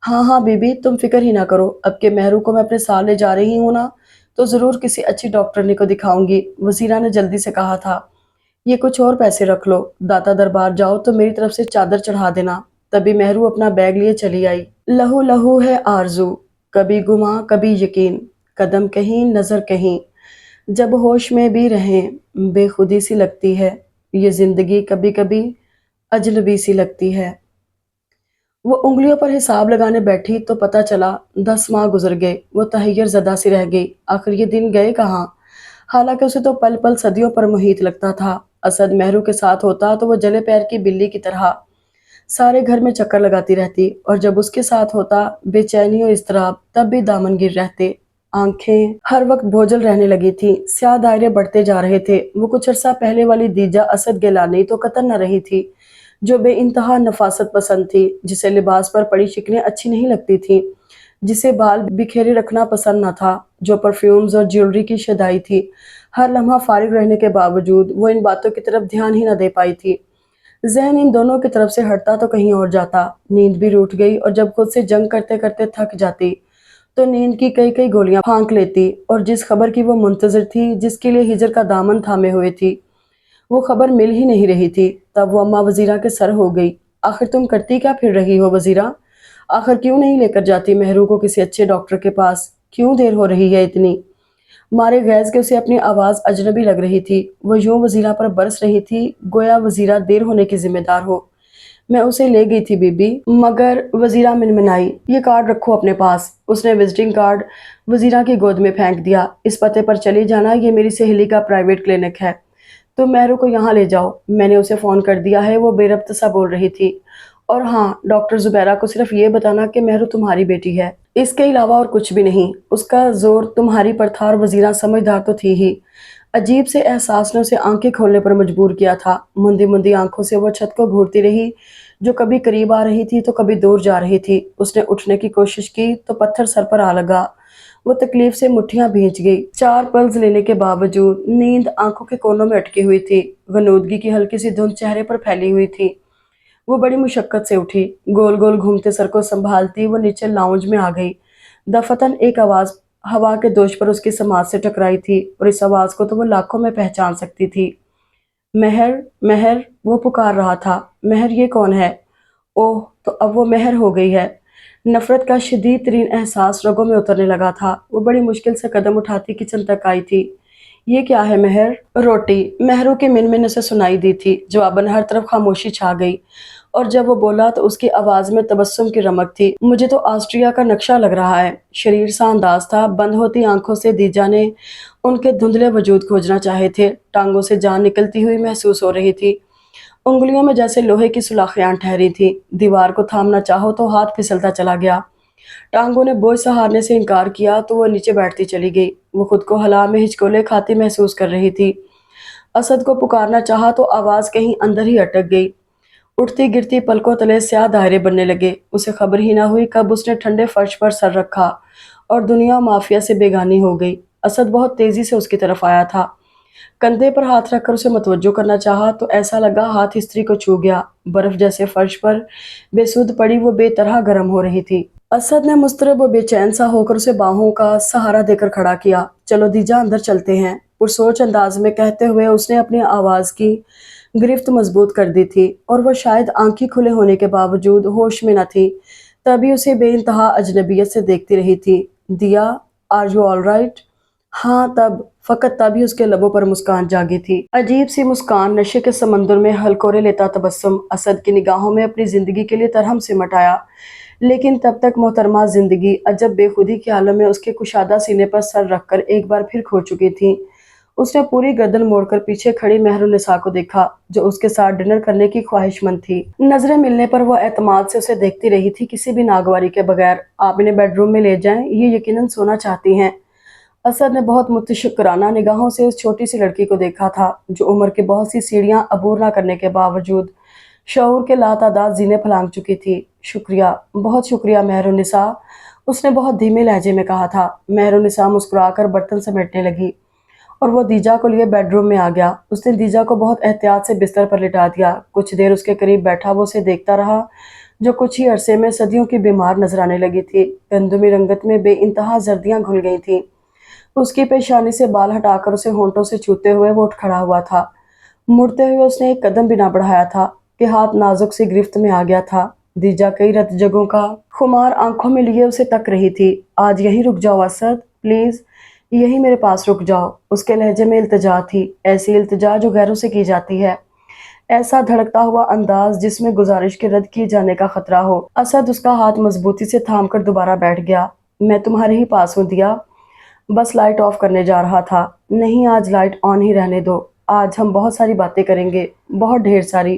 ہاں بی بی، تم فکر ہی نہ کرو، اب کہ مہرو کو میں اپنے ساتھ لے جا رہی ہوں نا، تو ضرور کسی اچھی ڈاکٹرنی کو دکھاؤں گی، وزیرہ نے جلدی سے کہا تھا۔ یہ کچھ اور پیسے رکھ لو، داتا دربار جاؤ تو میری طرف سے چادر چڑھا دینا۔ تبھی مہرو اپنا بیگ لیے چلی آئی۔ لہو لہو ہے آرزو، کبھی گماں کبھی یقین، قدم کہیں نظر کہیں، جب ہوش میں بھی رہیں بے خودی سی لگتی ہے، یہ زندگی کبھی کبھی اجنبی سی لگتی ہے۔ وہ انگلیوں پر حساب لگانے بیٹھی تو پتہ چلا 10 ماہ گزر گئے۔ وہ تحیر زدہ سی رہ گئی، آخر یہ دن گئے کہاں؟ حالانکہ اسے تو پل پل صدیوں پر محیط لگتا تھا۔ اسد مہرو کے ساتھ ہوتا تو وہ جلے پیر کی بلی کی طرح سارے گھر میں چکر لگاتی رہتی اور جب اس کے ساتھ ہوتا بے چینی و اضطراب تب بھی دامن گیر رہتے۔ آنکھیں ہر وقت بوجھل رہنے لگی تھی، سیاہ دائرے بڑھتے جا رہے تھے۔ وہ کچھ عرصہ پہلے والی دیجا اسد گیلانی تو قطعاً نہ رہی تھی، جو بے انتہا نفاست پسند تھی، جسے لباس پر پڑی شکنیں اچھی نہیں لگتی تھیں، جسے بال بکھیرے رکھنا پسند نہ تھا، جو پرفیومز اور جیولری کی شیدائی تھی۔ ہر لمحہ فارغ رہنے کے باوجود وہ ان باتوں کی طرف دھیان ہی نہ دے پائی تھی۔ ذہن ان دونوں کی طرف سے ہٹتا تو کہیں اور جاتا۔ نیند بھی روٹھ گئی اور جب خود سے جنگ کرتے کرتے تھک جاتی تو نیند کی کئی کئی گولیاں پھانک لیتی، اور جس خبر کی وہ منتظر تھی، جس کے لیے ہجر کا دامن تھامے ہوئے تھی، وہ خبر مل ہی نہیں رہی تھی۔ تب وہ اماں وزیرہ کے سر ہو گئی۔ آخر تم کرتی کیا پھر رہی ہو وزیرہ؟ آخر کیوں نہیں لے کر جاتی مہرو کو کسی اچھے ڈاکٹر کے پاس؟ کیوں دیر ہو رہی ہے اتنی؟ مارے غیظ کے اسے اپنی آواز اجنبی لگ رہی تھی۔ وہ یوں وزیرہ پر برس رہی تھی گویا وزیرہ دیر ہونے کی ذمہ دار ہو۔ میں اسے لے گئی تھی بی بی، مگر وزیرہ منمنائی۔ یہ کارڈ رکھو اپنے پاس۔ اس نے وزٹنگ کارڈ وزیرہ کی گود میں پھینک دیا۔ اس پتے پر چلی جانا، یہ میری سہیلی کا پرائیویٹ کلینک ہے، تم مہرو کو یہاں لے جاؤ، میں نے اسے فون کر دیا ہے۔ وہ بے ربط سا بول رہی تھی۔ اور ہاں، ڈاکٹر زبیرہ کو صرف یہ بتانا کہ مہرو تمہاری بیٹی ہے، اس کے علاوہ اور کچھ بھی نہیں۔ اس کا زور تمہاری پر تھا اور وزیرہ سمجھدار تو تھی ہی۔ عجیب سے احساس نے اسے آنکھیں کھولنے پر مجبور کیا تھا۔ مندی مندی آنکھوں سے وہ چھت کو گھورتی رہی، جو کبھی قریب آ رہی تھی تو کبھی دور جا رہی تھی۔ اس نے اٹھنے کی کوشش کی تو پتھر سر پر آ لگا۔ وہ تکلیف سے مٹھیاں بھینچ گئی۔ 4 پلز لینے کے باوجود نیند آنکھوں کے کونوں میں اٹکی ہوئی تھی۔ غنودگی کی ہلکی سی دھند چہرے پر پھیلی ہوئی تھی۔ وہ بڑی مشقت سے اٹھی۔ گول گول گھومتے سر کو سنبھالتی وہ نیچے لاؤنج میں آ گئی۔ دفتن ایک آواز ہوا کے دوش پر اس کی سماعت سے ٹکرائی تھی، اور اس آواز کو تو وہ لاکھوں میں پہچان سکتی تھی۔ مہر، مہر، وہ پکار رہا تھا۔ مہر، یہ کون ہے؟ اوہ، تو اب وہ مہر ہو گئی ہے۔ نفرت کا شدید ترین احساس رگوں میں اترنے لگا تھا۔ وہ بڑی مشکل سے قدم اٹھاتی کچن تک آئی تھی۔ یہ کیا ہے مہر؟ روٹی، مہرو کے من اسے سنائی دی تھی۔ جواباً ہر طرف خاموشی چھا گئی، اور جب وہ بولا تو اس کی آواز میں تبسم کی رمق تھی۔ مجھے تو آسٹریا کا نقشہ لگ رہا ہے۔ شریر سا انداز تھا۔ بند ہوتی آنکھوں سے دیجا نے ان کے دھندلے وجود کھوجنا چاہے تھے۔ ٹانگوں سے جان نکلتی ہوئی محسوس ہو رہی تھی۔ انگلیوں میں جیسے لوہے کی سلاخیاں ٹھہری تھی۔ دیوار کو تھامنا چاہو تو ہاتھ پھسلتا چلا گیا۔ ٹانگوں نے بوجھ سہارنے سے انکار کیا تو وہ نیچے بیٹھتی چلی گئی۔ وہ خود کو ہلا میں ہچکولے کھاتی محسوس کر رہی تھی۔ اسد کو پکارنا چاہا تو آواز کہیں اندر ہی اٹک گئی۔ اٹھتی گرتی پلکوں تلے سیاہ دائرے بننے لگے۔ اسے خبر ہی نہ ہوئی کب اس نے ٹھنڈے فرش پر سر رکھا اور دنیا مافیا سے بیگانی ہو گئی۔ اسد بہت تیزی سے اس کی طرف آیا تھا۔ کندھے پر ہاتھ رکھ کر اسے متوجہ کرنا چاہا تو ایسا لگا ہاتھ استری کو چھو گیا۔ برف جیسے فرش پر بے سود پڑی وہ بے طرح گرم ہو رہی تھی۔ اسد نے مضطرب و بے چین سا ہو کر اسے باہوں کا سہارا دے کر کھڑا کیا۔ چلو دیجا، اندر چلتے ہیں، پرسوچ انداز میں کہتے ہوئے اس نے اپنی آواز کی گرفت مضبوط کر دی تھی، اور وہ شاید آنکھیں کھلے ہونے کے باوجود ہوش میں نہ تھی، تبھی اسے بے انتہا اجنبیت سے دیکھتی رہی تھی۔ دیا، آر یو آل رائٹ؟ ہاں، فقط تب ہی اس کے لبوں پر مسکان جاگی تھی۔ عجیب سی مسکان، نشے کے سمندر میں ہلکورے لیتا تبسم۔ اسد کی نگاہوں میں اپنی زندگی کے لیے ترہم سمٹ آیا، لیکن تب تک محترمہ زندگی عجب بے خودی کے عالم میں اس کے کشادہ سینے پر سر رکھ کر ایک بار پھر کھو چکی تھی۔ اس نے پوری گردن موڑ کر پیچھے کھڑی مہر النساء کو دیکھا، جو اس کے ساتھ ڈنر کرنے کی خواہش مند تھی۔ نظریں ملنے پر وہ اعتماد سے اسے دیکھتی رہی تھی، کسی بھی ناگواری کے بغیر۔ آپ انہیں بیڈ روم میں لے جائیں، یہ یقیناً سونا چاہتی ہیں۔ اسد نے بہت متشکرانہ نگاہوں سے اس چھوٹی سی لڑکی کو دیکھا تھا، جو عمر کی بہت سی سیڑھیاں عبور نہ کرنے کے باوجود شعور کے لاتعداد زینے پھلانگ چکی تھی۔ شکریہ، بہت شکریہ مہر النساء، اس نے بہت دھیمے لہجے میں کہا تھا۔ مہر النساء مسکرا کر برتن سمیٹنے لگی، اور وہ دیجا کو لیے بیڈ روم میں آ گیا۔ اس نے دیجا کو بہت احتیاط سے بستر پر لٹا دیا۔ کچھ دیر اس کے قریب بیٹھا وہ اسے دیکھتا رہا، جو کچھ ہی عرصے میں صدیوں کی بیمار نظر آنے لگی تھی۔ گندمی رنگت میں بے انتہا زردیاں گھل گئی تھیں۔ اس کی پیشانی سے بال ہٹا کر اسے ہونٹوں سے چھوتے ہوئے وہ اٹھ کھڑا ہوا تھا۔ مڑتے ہوئے اس نے ایک قدم بھی نہ بڑھایا تھا کہ ہاتھ نازک سی گرفت میں آ گیا تھا۔ دیجا کئی رت جگہوں کا خمار آنکھوں میں لیے اسے تک رہی تھی۔ آج یہیں رک جاؤ اسد، پلیز، یہیں میرے پاس رک جاؤ۔ اس کے لہجے میں التجا تھی، ایسی التجا جو غیروں سے کی جاتی ہے، ایسا دھڑکتا ہوا انداز جس میں گزارش کے رد کیے جانے کا خطرہ ہو۔ اسد اس کا ہاتھ مضبوطی سے تھام کر دوبارہ بیٹھ گیا۔ میں تمہارے ہی پاس ہوں دیا، بس لائٹ آف کرنے جا رہا تھا۔ نہیں، آج لائٹ آن ہی رہنے دو، آج ہم بہت ساری باتیں کریں گے، بہت ڈھیر ساری۔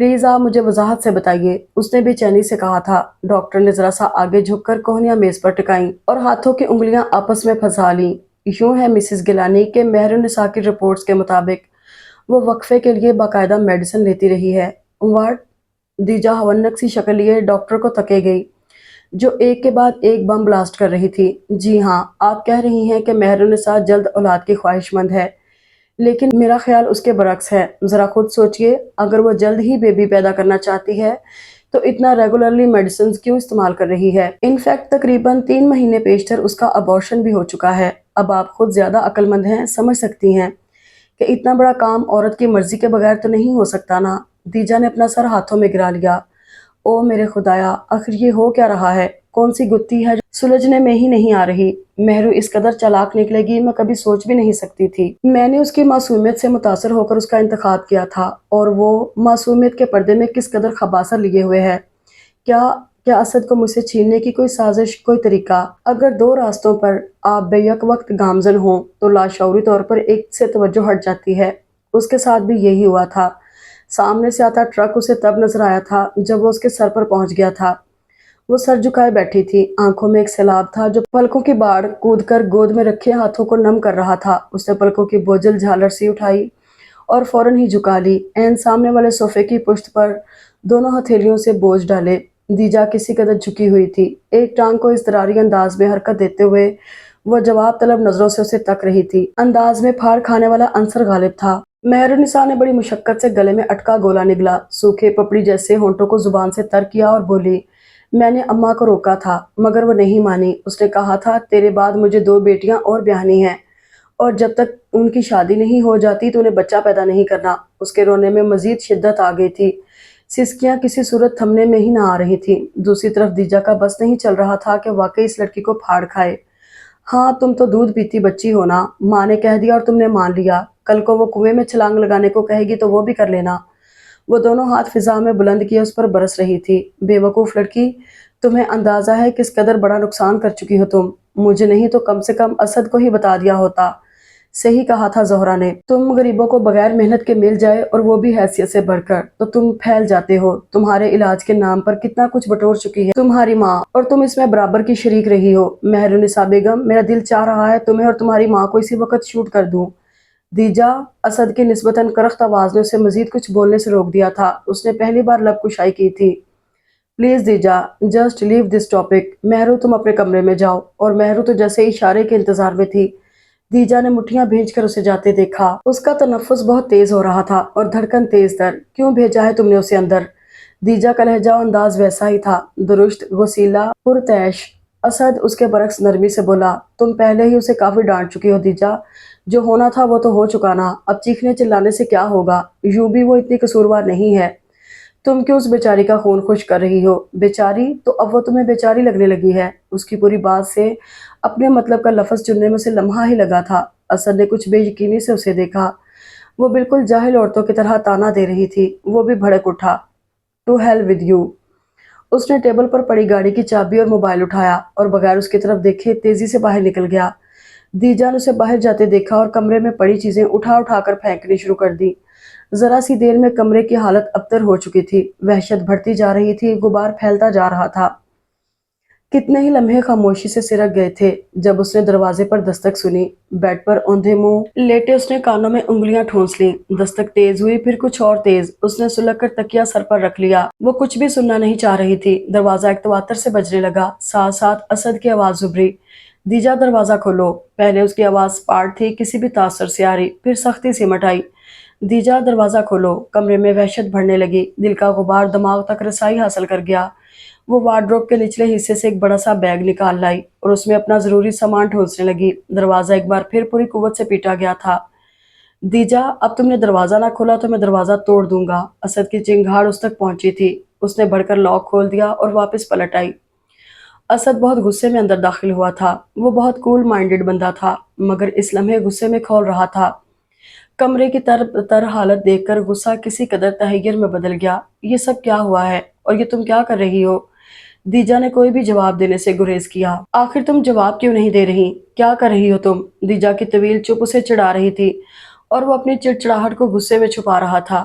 پلیز آپ مجھے وضاحت سے بتائیے، اس نے بے چینی سے کہا تھا۔ ڈاکٹر نے ذرا سا آگے جھک کر کوہنیاں میز پر ٹکائیں اور ہاتھوں کی انگلیاں آپس میں پھنسا لیں۔ یوں ہے مسز گیلانی کہ مہر النساء کی رپورٹس کے مطابق وہ وقفے کے لیے باقاعدہ میڈیسن لیتی رہی ہے۔ واٹ؟ دیجا ہونک سی شکل لیے ڈاکٹر کو تکے گئی، جو ایک کے بعد ایک بم بلاسٹ کر رہی تھی۔ جی ہاں، آپ کہہ رہی ہیں کہ مہر النساء جلد اولاد کی خواہش مند ہے، لیکن میرا خیال اس کے برعکس ہے۔ ذرا خود سوچئے، اگر وہ جلد ہی بیبی پیدا کرنا چاہتی ہے تو اتنا ریگولرلی میڈیسنز کیوں استعمال کر رہی ہے؟ انفیکٹ تقریباً 3 مہینے پیشتر اس کا ابارشن بھی ہو چکا ہے۔ اب آپ خود زیادہ عقل مند ہیں، سمجھ سکتی ہیں کہ اتنا بڑا کام عورت کی مرضی کے بغیر تو نہیں ہو سکتا نا۔ دیجا نے اپنا سر ہاتھوں میں گرا لیا۔ او میرے خدایا، آخر یہ ہو کیا رہا ہے؟ کون سی گتھی ہے جو سلجھنے میں ہی نہیں آ رہی؟ مہرو اس قدر چالاک نکلے گی میں کبھی سوچ بھی نہیں سکتی تھی۔ میں نے اس کی معصومیت سے متاثر ہو کر اس کا انتخاب کیا تھا، اور وہ معصومیت کے پردے میں کس قدر خباثت لیے ہوئے ہے۔ کیا اسد کو مجھ سے چھیننے کی کوئی سازش، کوئی طریقہ؟ اگر 2 راستوں پر آپ بے یک وقت گامزن ہوں تو لاشعوری طور پر ایک سے توجہ ہٹ جاتی ہے۔ اس کے ساتھ بھی یہی ہوا تھا۔ سامنے سے آتا ٹرک اسے تب نظر آیا تھا جب وہ اس کے سر پر پہنچ گیا تھا۔ وہ سر جھکائے بیٹھی تھی، آنکھوں میں ایک سیلاب تھا جو پلکوں کی باڑ کود کر گود میں رکھے ہاتھوں کو نم کر رہا تھا۔ اس نے پلکوں کی بوجھل جھالر سی اٹھائی اور فوراً ہی جھکا لی۔ عین سامنے والے صوفے کی پشت پر دونوں ہتھیلیوں سے بوجھ ڈالے۔ دیجا کسی قدر جھکی ہوئی تھی، ایک ٹانگ کو اضطراری انداز میں حرکت دیتے ہوئے وہ جواب طلب نظروں سے اسے تک رہی تھی۔ انداز میں پھاڑ کھانے والا عنصر غالب تھا۔ مہر النساء نے بڑی مشقت سے گلے میں اٹکا گولا نگلا، سوکھے پپڑی جیسے ہونٹوں کو زبان سے تر کیا اور بولی، میں نے اماں کو روکا تھا مگر وہ نہیں مانی۔ اس نے کہا تھا تیرے بعد مجھے 2 بیٹیاں اور بیاہنی ہیں، اور جب تک ان کی شادی نہیں ہو جاتی تو انہیں بچہ پیدا نہیں کرنا۔ اس کے رونے میں مزید شدت آ گئی تھی، سسکیاں کسی صورت تھمنے میں ہی نہ آ رہی تھی۔ دوسری طرف دیجا کا بس نہیں چل رہا تھا کہ واقعی اس لڑکی کو پھاڑ کھائے۔ ہاں تم تو دودھ پیتی بچی ہو نا، ماں نے کہہ دیا اور تم نے مان لیا، کل کو وہ کنویں میں چھلانگ لگانے کو کہے گی تو وہ بھی کر لینا۔ وہ دونوں ہاتھ فضا میں بلند کیے اس پر برس رہی تھی۔ بے وقوف لڑکی، تمہیں اندازہ ہے کس قدر بڑا نقصان کر چکی ہو تم؟ مجھے نہیں تو کم سے کم اسد کو ہی بتا دیا ہوتا۔ صحیح کہا تھا زہرا نے، تم غریبوں کو بغیر محنت کے مل جائے اور وہ بھی حیثیت سے بڑھ کر تو تم پھیل جاتے ہو۔ تمہارے علاج کے نام پر کتنا کچھ بٹور چکی ہے تمہاری ماں، اور تم اس میں برابر کی شریک رہی ہو۔ مہر النساء بیگم، میرا دل چاہ رہا ہے تمہیں اور تمہاری ماں کو اسی وقت شوٹ کر دوں۔ دیجا، اسد کی نسبتاً کرخت آواز نے اسے مزید کچھ بولنے سے روک دیا تھا۔ اس نے پہلی بار لب کشائی کی تھی۔ پلیز دیجا، just leave this topic. Mehru تم اپنے کمرے میں جاؤ۔ اور مہرو تو جیسے اشارے کے انتظار میں تھی۔ دیجا نے مٹھیاں بھیج کر اسے جاتے دیکھا۔ اس کا تنفس بہت تیز ہو رہا تھا اور دھڑکن تیز تر۔ کیوں بھیجا ہے تم نے اسے اندر؟ دیجا کا لہجہ و انداز ویسا ہی تھا، درشت، غسیلا، پرتعیش۔ اسد اس کے برعکس نرمی سے بولا، تم پہلے ہی اسے کافی ڈانٹ چکی ہو دیجا، جو ہونا تھا وہ تو ہو چکا نا، اب چیخنے چلانے سے کیا ہوگا؟ یوں بھی وہ اتنی قصوروار نہیں ہے، تم کیوں اس بیچاری کا خون خشک کر رہی ہو؟ بیچاری؟ تو اب وہ تمہیں بیچاری لگنے لگی ہے؟ اس کی پوری بات سے اپنے مطلب کا لفظ چننے میں اسے لمحہ ہی لگا تھا۔ اسد نے کچھ بے یقینی سے اسے دیکھا، وہ بالکل جاہل عورتوں کی طرح تانا دے رہی تھی۔ وہ بھی بھڑک اٹھا، ٹو ہیل ود یو۔ اس نے ٹیبل پر پڑی گاڑی کی چابی اور موبائل اٹھایا اور بغیر اس کی طرف دیکھے تیزی سے باہر نکل گیا۔ دیجا نے اسے باہر جاتے دیکھا اور کمرے میں پڑی چیزیں اٹھا اٹھا کر پھینکنی شروع کر دی۔ ذرا سی دیر میں کمرے کی حالت ابتر ہو چکی تھی، وحشت بڑھتی جا رہی تھی، غبار پھیلتا جا رہا تھا۔ کتنے ہی لمحے خاموشی سے سرک گئے تھے جب اس نے دروازے پر دستک سنی۔ بیڈ پر اوندھے منہ لیٹے اس نے کانوں میں انگلیاں ٹھونس لیں۔ دستک تیز ہوئی، پھر کچھ اور تیز۔ اس نے سلگ کر تکیہ سر پر رکھ لیا۔ وہ کچھ بھی سننا نہیں چاہ رہی تھی۔ دروازہ ایک تواتر سے بجنے لگا، ساتھ ساتھ اسد کی آواز ابھری، دیجا دروازہ کھولو۔ پہلے اس کی آواز پاٹ تھی، کسی بھی تاثر سے آ رہی، پھر سختی سمٹ آئی، دیجا دروازہ کھولو۔ کمرے میں وحشت بڑھنے لگی، دل کا غبار دماغ تک رسائی حاصل کر گیا۔ وہ وارڈروب کے نچلے حصے سے ایک بڑا سا بیگ نکال لائی اور اس میں اپنا ضروری سامان ٹھونسنے لگی۔ دروازہ ایک بار پھر پوری قوت سے پیٹا گیا تھا۔ دیجا، اب تم نے دروازہ نہ کھولا تو میں دروازہ توڑ دوں گا۔ اسد کی چنگھاڑ اس تک پہنچی تھی۔ اس نے بڑھ کر لاک کھول دیا اور واپس پلٹ آئی۔ اسد بہت غصے میں اندر داخل ہوا تھا۔ وہ بہت کول مائنڈڈ بندہ تھا، مگر اس لمحے غصے میں کھول رہا تھا۔ کمرے کی تر حالت دیکھ کر غصہ کسی قدر تحیر میں بدل گیا۔ یہ سب کیا ہوا ہے اور یہ تم کیا کر رہی ہو؟ دیجا نے کوئی بھی جواب دینے سے گریز کیا۔ آخر تم جواب کیوں نہیں دے رہی؟ کیا کر رہی ہو تم؟ دیجا کی طویل چپ اسے چڑھا رہی تھی اور وہ اپنی چڑچڑاہٹ کو غصے میں چھپا رہا تھا۔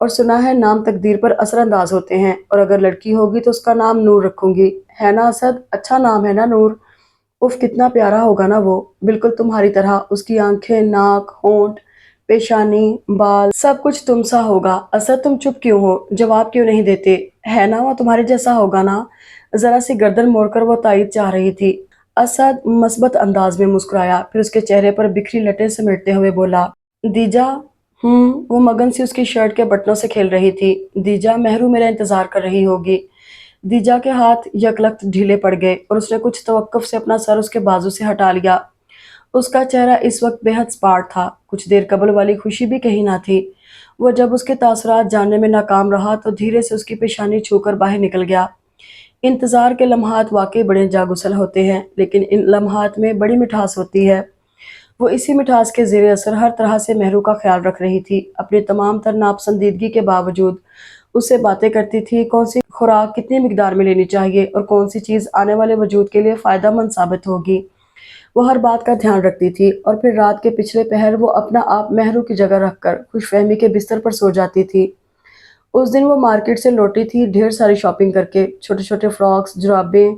اور سنا ہے نام تقدیر پر اثر انداز ہوتے ہیں، اور اگر لڑکی ہوگی تو اس کا نام نور رکھوں گی۔ ہے نا اسد؟ اچھا نام ہے نا نور؟ اف کتنا پیارا ہوگا نا وہ، بالکل تمہاری طرح، اس کی آنکھیں، ناک، ہونٹ، پیشانی، بال، سب کچھ تم سا ہوگا۔ اسد تم چپ کیوں ہو؟ جواب کیوں نہیں دیتے؟ ہے نا وہ تمہارے جیسا ہوگا نا؟ ذرا سی گردن موڑ کر وہ تائید چاہ رہی تھی۔ اسد مثبت انداز میں مسکرایا، پھر اس کے چہرے پر بکھری لٹیں سمیٹتے ہوئے بولا، دیجا۔ وہ مگن سی اس کی شرٹ کے بٹنوں سے کھیل رہی تھی۔ دیجا، مہرو میرا انتظار کر رہی ہوگی۔ دیجا کے ہاتھ یکلخت ڈھیلے پڑ گئے اور اس نے کچھ توقف سے اپنا سر اس کے بازو سے ہٹا لیا۔ اس کا چہرہ اس وقت بے حد سپاٹ تھا، کچھ دیر قبل والی خوشی بھی کہیں نہ تھی۔ وہ جب اس کے تاثرات جاننے میں ناکام رہا تو دھیرے سے اس کی پیشانی چھو کر باہر نکل گیا۔ انتظار کے لمحات واقعی بڑے جاگسل ہوتے ہیں، لیکن ان لمحات میں بڑی مٹھاس ہوتی ہے۔ وہ اسی مٹھاس کے زیر اثر ہر طرح سے مہرو کا خیال رکھ رہی تھی، اپنی تمام تر ناپسندیدگی کے باوجود۔ اس سے باتیں کرتی تھی، کون سی خوراک کتنی مقدار میں لینی چاہیے اور کون سی چیز آنے والے وجود کے لیے فائدہ مند ثابت ہوگی۔ وہ ہر بات کا دھیان رکھتی تھی، اور پھر رات کے پچھلے پہر وہ اپنا آپ مہرو کی جگہ رکھ کر خوش فہمی کے بستر پر سو جاتی تھی۔ اس دن وہ مارکیٹ سے لوٹی تھی، ڈھیر ساری شاپنگ کر کے، چھوٹے چھوٹے فراکس، جرابیں،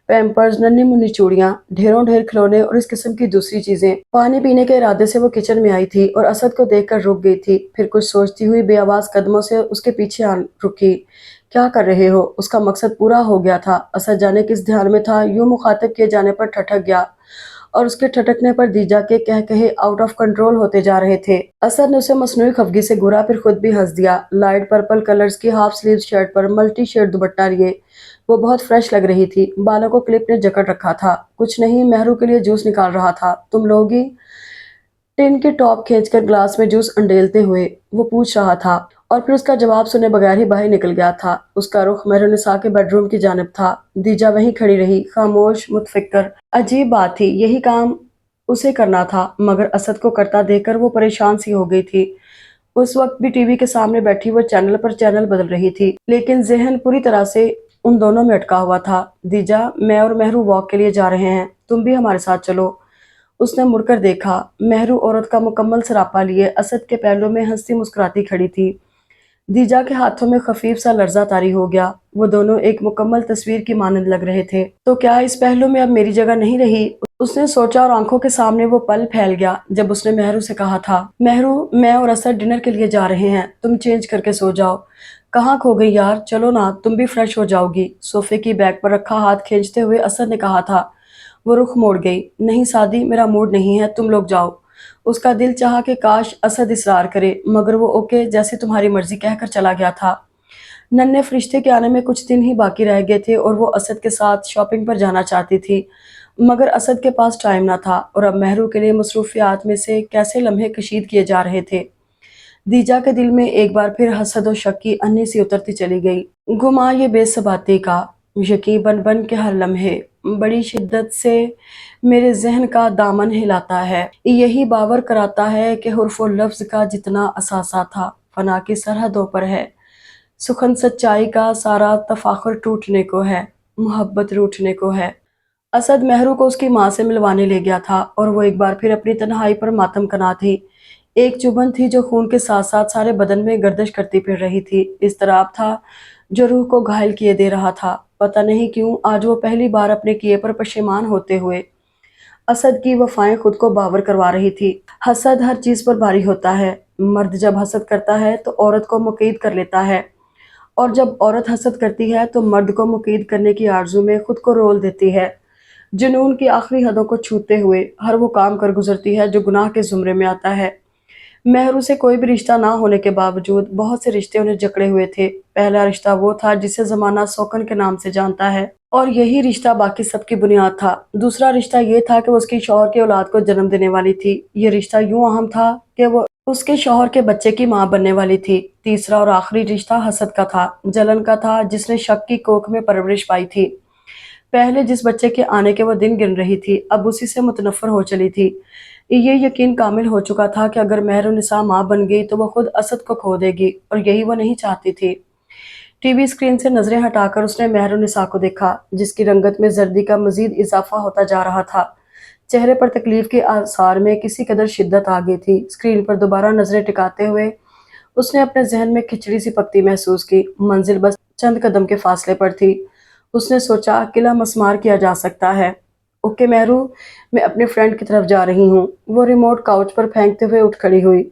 پیمپرز، ننھی منھی چوڑیاں، ڈھیروں ڈھیر کھلونے اور اس قسم کی دوسری چیزیں۔ پانی پینے کے ارادے سے وہ کچن میں آئی تھی اور اسد کو دیکھ کر رک گئی تھی، پھر کچھ سوچتی ہوئی بے آواز قدموں سے اس کے پیچھے رکی۔ کیا کر رہے ہو؟ اس کا مقصد پورا ہو گیا تھا۔ اسد جانے کس دھیان میں تھا، یوں مخاطب کیے جانے پر ٹھٹک گیا، اور اس کے ٹھٹکنے پر دیجا کے کہے آؤٹ آف کنٹرول ہوتے جا رہے تھے۔ اسد نے اسے مصنوعی خفگی سے گھورا، پھر خود بھی ہنس دیا۔ لائٹ پرپل کلرز کی ہاف سلیو شرٹ پر ملٹی شیڈ دوپٹہ لیے وہ بہت فریش لگ رہی تھی۔ بالوں کو کلپ نے جکڑ رکھا تھا۔ کچھ نہیں، مہرو کے لیے جوس نکال رہا تھا۔ تم لوگی؟ ٹن کی ٹاپ کھینچ کر گلاس میں جوس انڈیلتے ہوئے وہ پوچھ رہا تھا، اور پھر اس کا جواب سنے بغیر ہی باہر نکل گیا تھا۔ اس کا رخ مہرنسا کے بیڈ روم کی جانب تھا۔ دیجا وہیں کھڑی رہی، خاموش، متفکر۔ عجیب بات تھی، یہی کام اسے کرنا تھا، مگر اسد کو کرتا دیکھ کر وہ پریشان سی ہو گئی تھی۔ اس وقت بھی ٹی وی کے سامنے بیٹھی وہ چینل پر چینل بدل رہی تھی، لیکن ذہن پوری طرح سے ان دونوں میں اٹکا ہوا تھا۔ دیجا، میں اور مہرو واک کے لیے جا رہے ہیں، تم بھی ہمارے ساتھ چلو۔ اس نے مڑ کر دیکھا، مہرو عورت کا مکمل سراپا لیے اسد کے پہلو میں ہنستی مسکراتی کھڑی تھی۔ دیجا کے ہاتھوں میں خفیف سا لرزہ طاری ہو گیا، وہ دونوں ایک مکمل تصویر کی مانند لگ رہے تھے۔ تو کیا اس پہلو میں اب میری جگہ نہیں رہی؟ اس نے سوچا، اور آنکھوں کے سامنے وہ پل پھیل گیا جب اس نے مہرو سے کہا تھا، مہرو، میں اور اسد ڈنر کے لیے جا رہے ہیں، تم چینج کر کے سو جاؤ۔ کہاں کھو گئی یار، چلو نا، تم بھی فریش ہو جاؤ گی۔ صوفے کی بیک پر رکھا ہاتھ کھینچتے ہوئے اسد نے کہا تھا۔ وہ رخ موڑ گئی، نہیں سادی، میرا موڈ نہیں ہے، تم لوگ جاؤ۔ اس کا دل چاہا کہ کاش اسد اصرار کرے، مگر وہ اوکے، جیسے تمہاری مرضی کہہ کر چلا گیا تھا۔ ننھے فرشتے کے آنے میں کچھ دن ہی باقی رہ گئے تھے اور وہ اسد کے ساتھ شاپنگ پر جانا چاہتی تھی، مگر اسد کے پاس ٹائم نہ تھا، اور اب مہرو کے لیے مصروفیات میں سے کیسے لمحے کشید کیے جا رہے تھے۔ دیجا کے دل میں ایک بار پھر حسد و شک کی انھی سی اترتی چلی گئی۔ گما یہ بے ثباتی کا یقین بن بن کے ہر لمحے بڑی شدت سے میرے ذہن کا دامن ہلاتا ہے، یہی باور کراتا ہے کہ حرف و لفظ کا جتنا اثاثہ تھا فنا کی سرحدوں پر ہے، سخن سچائی کا سارا تفاخر ٹوٹنے کو ہے، محبت روٹھنے کو ہے۔ اسد مہرو کو اس کی ماں سے ملوانے لے گیا تھا، اور وہ ایک بار پھر اپنی تنہائی پر ماتم کنا تھی۔ ایک چبھن تھی جو خون کے ساتھ ساتھ سارے بدن میں گردش کرتی پھر رہی تھی، اضطراب تھا جو روح کو گھائل کیے دے رہا تھا۔ پتہ نہیں کیوں آج وہ پہلی بار اپنے کیے پر پشیمان ہوتے ہوئے اسد کی وفائیں خود کو باور کروا رہی تھی۔ حسد ہر چیز پر باری ہوتا ہے، مرد جب حسد کرتا ہے تو عورت کو مقید کر لیتا ہے، اور جب عورت حسد کرتی ہے تو مرد کو مقید کرنے کی آرزو میں خود کو رول دیتی ہے۔ جنون کی آخری حدوں کو چھوتے ہوئے ہر وہ کام کر گزرتی ہے جو گناہ کے زمرے میں آتا ہے۔ مہرو سے کوئی بھی رشتہ نہ ہونے کے باوجود بہت سے رشتے انہیں جکڑے ہوئے تھے۔ پہلا رشتہ وہ تھا جسے زمانہ سوکن کے نام سے جانتا ہے، اور یہی رشتہ باقی سب کی بنیاد تھا۔ دوسرا رشتہ یہ تھا کہ وہ اس کے شوہر کی اولاد کو جنم دینے والی تھی۔ یہ رشتہ یوں اہم تھا کہ وہ اس کے شوہر کے بچے کی ماں بننے والی تھی۔ تیسرا اور آخری رشتہ حسد کا تھا، جلن کا تھا، جس نے شک کی کوکھ میں پرورش پائی تھی۔ پہلے جس بچے کے آنے کے وہ دن گن رہی تھی، اب اسی سے متنفر ہو چلی تھی۔ یہ یقین کامل ہو چکا تھا کہ اگر مہرنسا ماں بن گئی تو وہ خود اسد کو کھو دے گی، اور یہی وہ نہیں چاہتی تھی۔ ٹی وی اسکرین سے نظریں ہٹا کر اس نے مہرنسا کو دیکھا، جس کی رنگت میں زردی کا مزید اضافہ ہوتا جا رہا تھا۔ چہرے پر تکلیف کے آثار میں کسی قدر شدت آ گئی تھی۔ اسکرین پر دوبارہ نظریں ٹکاتے ہوئے اس نے اپنے ذہن میں کھچڑی سی پکتی محسوس کی، منزل بس چند قدم کے فاصلے پر تھی۔ اس نے سوچا قلعہ مسمار کیا جا سکتا ہے۔ اوکے مہرو، میں اپنے فرینڈ کی طرف جا رہی ہوں۔ وہ ریموٹ کاؤچ پر پھینکتے ہوئے اٹھ کھڑی ہوئی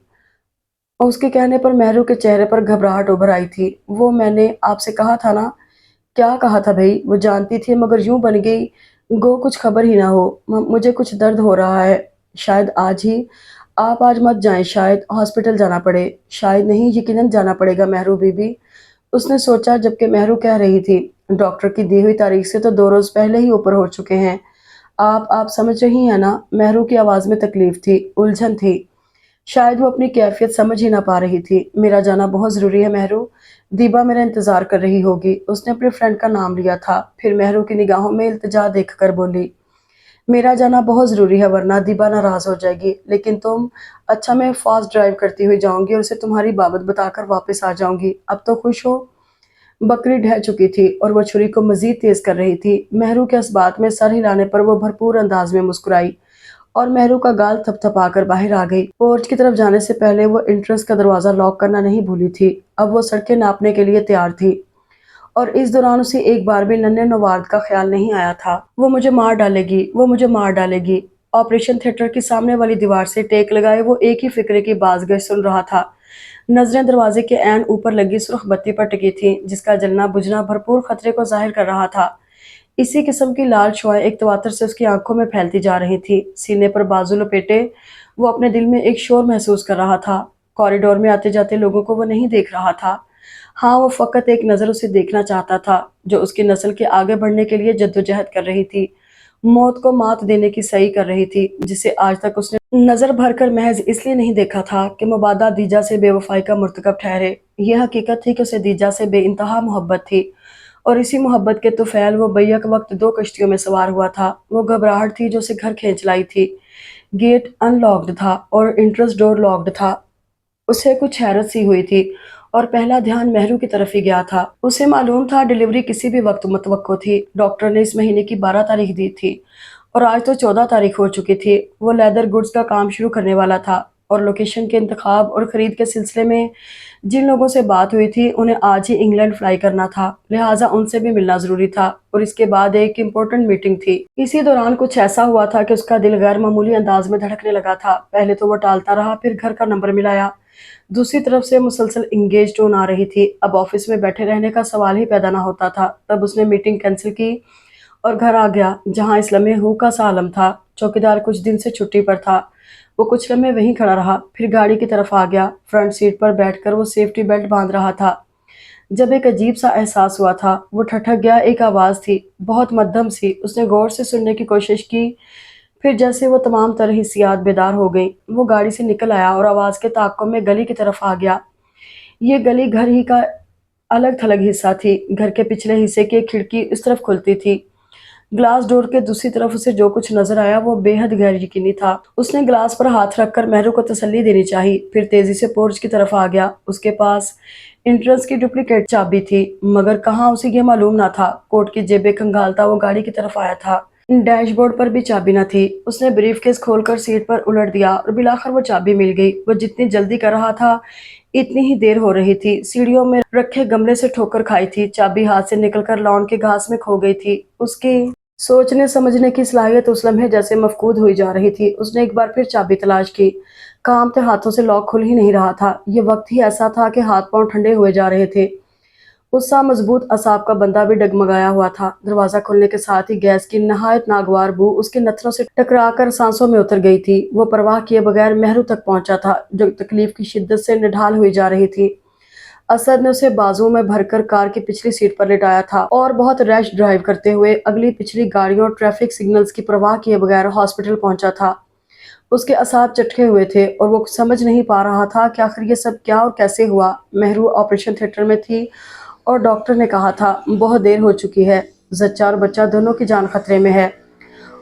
اور اس کے کہنے پر مہرو کے چہرے پر گھبراہٹ ابھر آئی تھی۔ وہ میں نے آپ سے کہا تھا نا؟ کیا کہا تھا بھئی؟ وہ جانتی تھی مگر یوں بن گئی گو کچھ خبر ہی نہ ہو۔ مجھے کچھ درد ہو رہا ہے، شاید آج ہی۔ آپ آج مت جائیں، شاید ہاسپٹل جانا پڑے۔ شاید نہیں، یقیناً جانا پڑے گا مہرو بی بی۔ اس نے سوچا جبکہ مہرو کہہ رہی تھی ڈاکٹر کی دی ہوئی تاریخ سے تو 2 روز پہلے ہی اوپر ہو چکے ہیں۔ آپ سمجھ رہی ہیں نا؟ مہرو کی آواز میں تکلیف تھی، الجھن تھی۔ شاید وہ اپنی کیفیت سمجھ ہی نہ پا رہی تھی۔ میرا جانا بہت ضروری ہے مہرو، دیبا میرا انتظار کر رہی ہوگی۔ اس نے اپنے فرینڈ کا نام لیا تھا، پھر مہرو کی نگاہوں میں التجا دیکھ کر بولی، میرا جانا بہت ضروری ہے ورنہ دیبا ناراض ہو جائے گی۔ لیکن تم؟ اچھا میں فاسٹ ڈرائیو کرتی ہوئی جاؤں گی اور اسے تمہاری بابت بتا کر واپس آ جاؤں گی۔ اب تو خوش ہو؟ بکری ڈھہ چکی تھی اور وہ چھری کو مزید تیز کر رہی تھی۔ مہرو کے اس بات میں سر ہلانے پر وہ بھرپور انداز میں مسکرائی اور مہرو کا گال تھپ تھپا کر باہر آ گئی۔ پورچ کی طرف جانے سے پہلے وہ انٹرنس کا دروازہ لاک کرنا نہیں بھولی تھی۔ اب وہ سڑکیں ناپنے کے لیے تیار تھی اور اس دوران اسے ایک بار بھی ننھے نوارد کا خیال نہیں آیا تھا۔ وہ مجھے مار ڈالے گی، وہ مجھے مار ڈالے گی۔ آپریشن تھیٹر کی سامنے والی دیوار سے ٹیک لگائے وہ ایک ہی فکرے کی بازگشت سن رہا تھا۔ نظریں دروازے کے عین اوپر لگی سرخ بتی پر ٹکی تھیں جس کا جلنا بجھنا بھرپور خطرے کو ظاہر کر رہا تھا۔ اسی قسم کی لال شعاعیں ایک تواتر سے اس کی آنکھوں میں پھیلتی جا رہی تھی۔ سینے پر بازو لپیٹے وہ اپنے دل میں ایک شور محسوس کر رہا تھا۔ کوریڈور میں آتے جاتے لوگوں کو وہ نہیں دیکھ رہا تھا۔ ہاں، وہ فقط ایک نظر اسے دیکھنا چاہتا تھا جو اس کی نسل کے آگے بڑھنے کے لیے جدوجہد کر رہی تھی، موت کو مات دینے کی سعی کر رہی تھی، جسے آج تک اس نے نظر بھر کر محض اس لیے نہیں دیکھا تھا کہ مبادا دیجا سے بے وفائی کا مرتکب ٹھہرے۔ یہ حقیقت تھی کہ اسے دیجا سے بے انتہا محبت تھی اور اسی محبت کے طفیل وہ بیک وقت 2 کشتیوں میں سوار ہوا تھا۔ وہ گھبراہٹ تھی جو اسے گھر کھینچ لائی تھی۔ گیٹ ان لاکڈ تھا اور انٹرنس ڈور لاکڈ تھا۔ اسے کچھ حیرت سی ہوئی تھی اور پہلا دھیان مہرو کی طرف ہی گیا تھا۔ اسے معلوم تھا ڈیلیوری کسی بھی وقت متوقع تھی۔ ڈاکٹر نے اس مہینے کی 12 تاریخ دی تھی اور آج تو 14 تاریخ ہو چکی تھی۔ وہ لیدر گڈز کا کام شروع کرنے والا تھا اور لوکیشن کے انتخاب اور خرید کے سلسلے میں جن لوگوں سے بات ہوئی تھی انہیں آج ہی انگلینڈ فلائی کرنا تھا، لہٰذا ان سے بھی ملنا ضروری تھا اور اس کے بعد ایک امپورٹنٹ میٹنگ تھی۔ اسی دوران کچھ ایسا ہوا تھا کہ اس کا دل غیر معمولی انداز میں دھڑکنے لگا تھا۔ پہلے تو وہ ٹالتا رہا، پھر گھر کا نمبر ملایا۔ دوسری طرف سے مسلسل انگیج ٹون آ رہی تھی۔ اب آفس میں بیٹھے رہنے کا سوال ہی پیدا نہ ہوتا تھا۔ تب اس نے میٹنگ کینسل کی اور گھر آ گیا جہاں اس لمحے ہو کا سا عالم تھا۔ چوکیدار کچھ دن سے چھٹی پر تھا۔ وہ کچھ لمحے وہیں کھڑا رہا، پھر گاڑی کی طرف آ گیا۔ فرنٹ سیٹ پر بیٹھ کر وہ سیفٹی بیلٹ باندھ رہا تھا جب ایک عجیب سا احساس ہوا تھا۔ وہ ٹھٹک گیا۔ ایک آواز تھی، بہت مدھم سی۔ اس نے غور سے سننے کی کوشش کی، پھر جیسے وہ تمام تر حسیات بیدار ہو گئیں، وہ گاڑی سے نکل آیا اور آواز کے تعاقب میں گلی کی طرف آ گیا۔ یہ گلی گھر ہی کا الگ تھلگ حصہ تھی۔ گھر کے پچھلے حصے کی ایک کھڑکی اس طرف کھلتی تھی۔ گلاس ڈور کے دوسری طرف اسے جو کچھ نظر آیا وہ بے حد غیر یقینی تھا۔ اس نے گلاس پر ہاتھ رکھ کر مہرو کو تسلی دینی چاہی، پھر تیزی سے پورچ کی طرف آ گیا۔ اس کے پاس انٹرنس کی ڈپلیکیٹ چابی تھی مگر کہاں اسے یہ معلوم نہ تھا۔ کوٹ کی جیبیں کھنگالتا وہ گاڑی کی طرف آیا تھا۔ ڈیش بورڈ پر بھی چابی نہ تھی۔ اس نے بریف کیس کھول کر سیٹ پر الٹ دیا اور بالآخر وہ چابی مل گئی۔ وہ جتنی جلدی کر رہا تھا اتنی ہی دیر ہو رہی تھی۔ سیڑھیوں میں رکھے گملے سے ٹھوکر کھائی تھی، چابی ہاتھ سے نکل کر لان کے گھاس میں کھو گئی تھی۔ اس کی سوچنے سمجھنے کی صلاحیت اس لمحے جیسے مفقود ہوئی جا رہی تھی۔ اس نے ایک بار پھر چابی تلاش کی، کانپتے ہاتھوں سے لاک کھل ہی نہیں رہا تھا۔ یہ وقت ہی ایسا تھا کہ ہاتھ پاؤں ٹھنڈے ہوئے جا رہے تھے۔ اس سا مضبوط اعصاب کا بندہ بھی ڈگمگایا ہوا تھا۔ دروازہ کھلنے کے ساتھ ہی گیس کی نہایت ناگوار بو اس کے نتھروں سے ٹکرا کر سانسوں میں اتر گئی تھی۔ وہ پرواہ کیے بغیر مہرو تک پہنچا تھا جو تکلیف کی شدت سے نڈھال ہوئی جا رہی تھی۔ اسد نے اسے بازوؤں میں بھر کر کار کی پچھلی سیٹ پر لٹایا تھا اور بہت ریش ڈرائیو کرتے ہوئے اگلی پچھلی گاڑیوں اور ٹریفک سگنلز کی پرواہ کیے بغیر ہاسپٹل پہنچا تھا۔ اس کے اعصاب چٹکے ہوئے تھے اور وہ سمجھ نہیں پا رہا تھا کہ آخر یہ سب کیا اور کیسے ہوا۔ مہرو آپریشن تھیٹر میں تھی اور ڈاکٹر نے کہا تھا بہت دیر ہو چکی ہے، زچہ اور بچہ دونوں کی جان خطرے میں ہے،